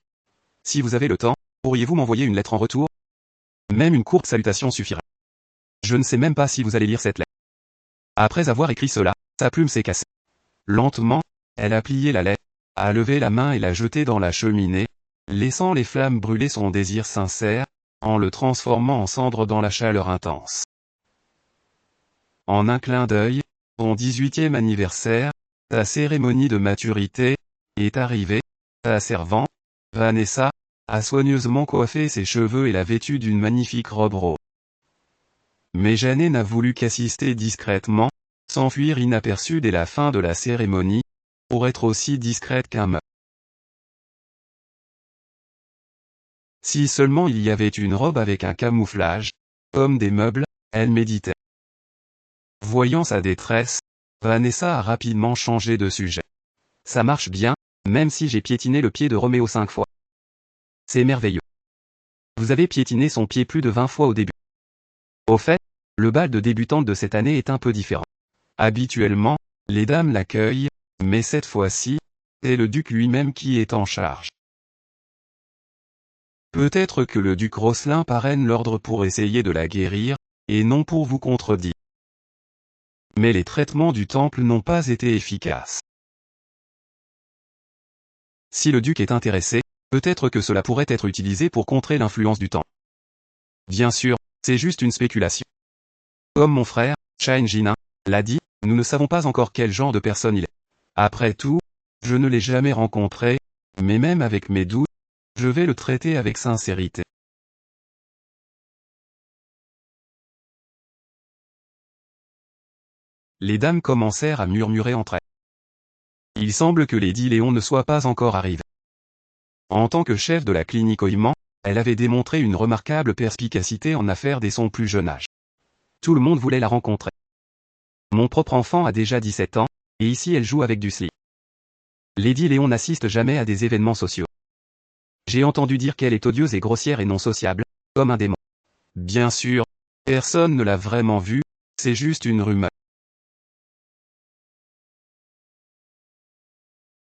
Si vous avez le temps, pourriez-vous m'envoyer une lettre en retour? Même une courte salutation suffirait. Je ne sais même pas si vous allez lire cette lettre. Après avoir écrit cela, sa plume s'est cassée. Lentement, elle a plié la lettre, a levé la main et l'a jetée dans la cheminée, laissant les flammes brûler son désir sincère, en le transformant en cendre dans la chaleur intense. En un clin d'œil, son 18e anniversaire, sa cérémonie de maturité, est arrivée. Sa servante, Vanessa, a soigneusement coiffé ses cheveux et l'a vêtue d'une magnifique robe rose. Mais Jeannet n'a voulu qu'assister discrètement, s'enfuir inaperçue dès la fin de la cérémonie, pour être aussi discrète qu'un meurtre. Si seulement il y avait une robe avec un camouflage, comme des meubles, elle méditait. Voyant sa détresse, Vanessa a rapidement changé de sujet. Ça marche bien, même si j'ai piétiné le pied de Roméo 5 fois. C'est merveilleux. Vous avez piétiné son pied plus de 20 fois au début. Au fait, le bal de débutante de cette année est un peu différent. Habituellement, les dames l'accueillent, mais cette fois-ci, c'est le duc lui-même qui est en charge. Peut-être que le duc Rosselin parraine l'ordre pour essayer de la guérir, et non pour vous contredire. Mais les traitements du temple n'ont pas été efficaces. Si le duc est intéressé, peut-être que cela pourrait être utilisé pour contrer l'influence du temple. Bien sûr, c'est juste une spéculation. Comme mon frère, Shine Gina, l'a dit, nous ne savons pas encore quel genre de personne il est. Après tout, je ne l'ai jamais rencontré, mais même avec mes doutes, je vais le traiter avec sincérité. Les dames commencèrent à murmurer entre elles. Il semble que Lady Léon ne soit pas encore arrivée. En tant que chef de la clinique Oïman, elle avait démontré une remarquable perspicacité en affaires dès son plus jeune âge. Tout le monde voulait la rencontrer. Mon propre enfant a déjà 17 ans, et ici elle joue avec du slip. Lady Léon n'assiste jamais à des événements sociaux. J'ai entendu dire qu'elle est odieuse et grossière et non sociable, comme un démon. Bien sûr, personne ne l'a vraiment vue, c'est juste une rumeur.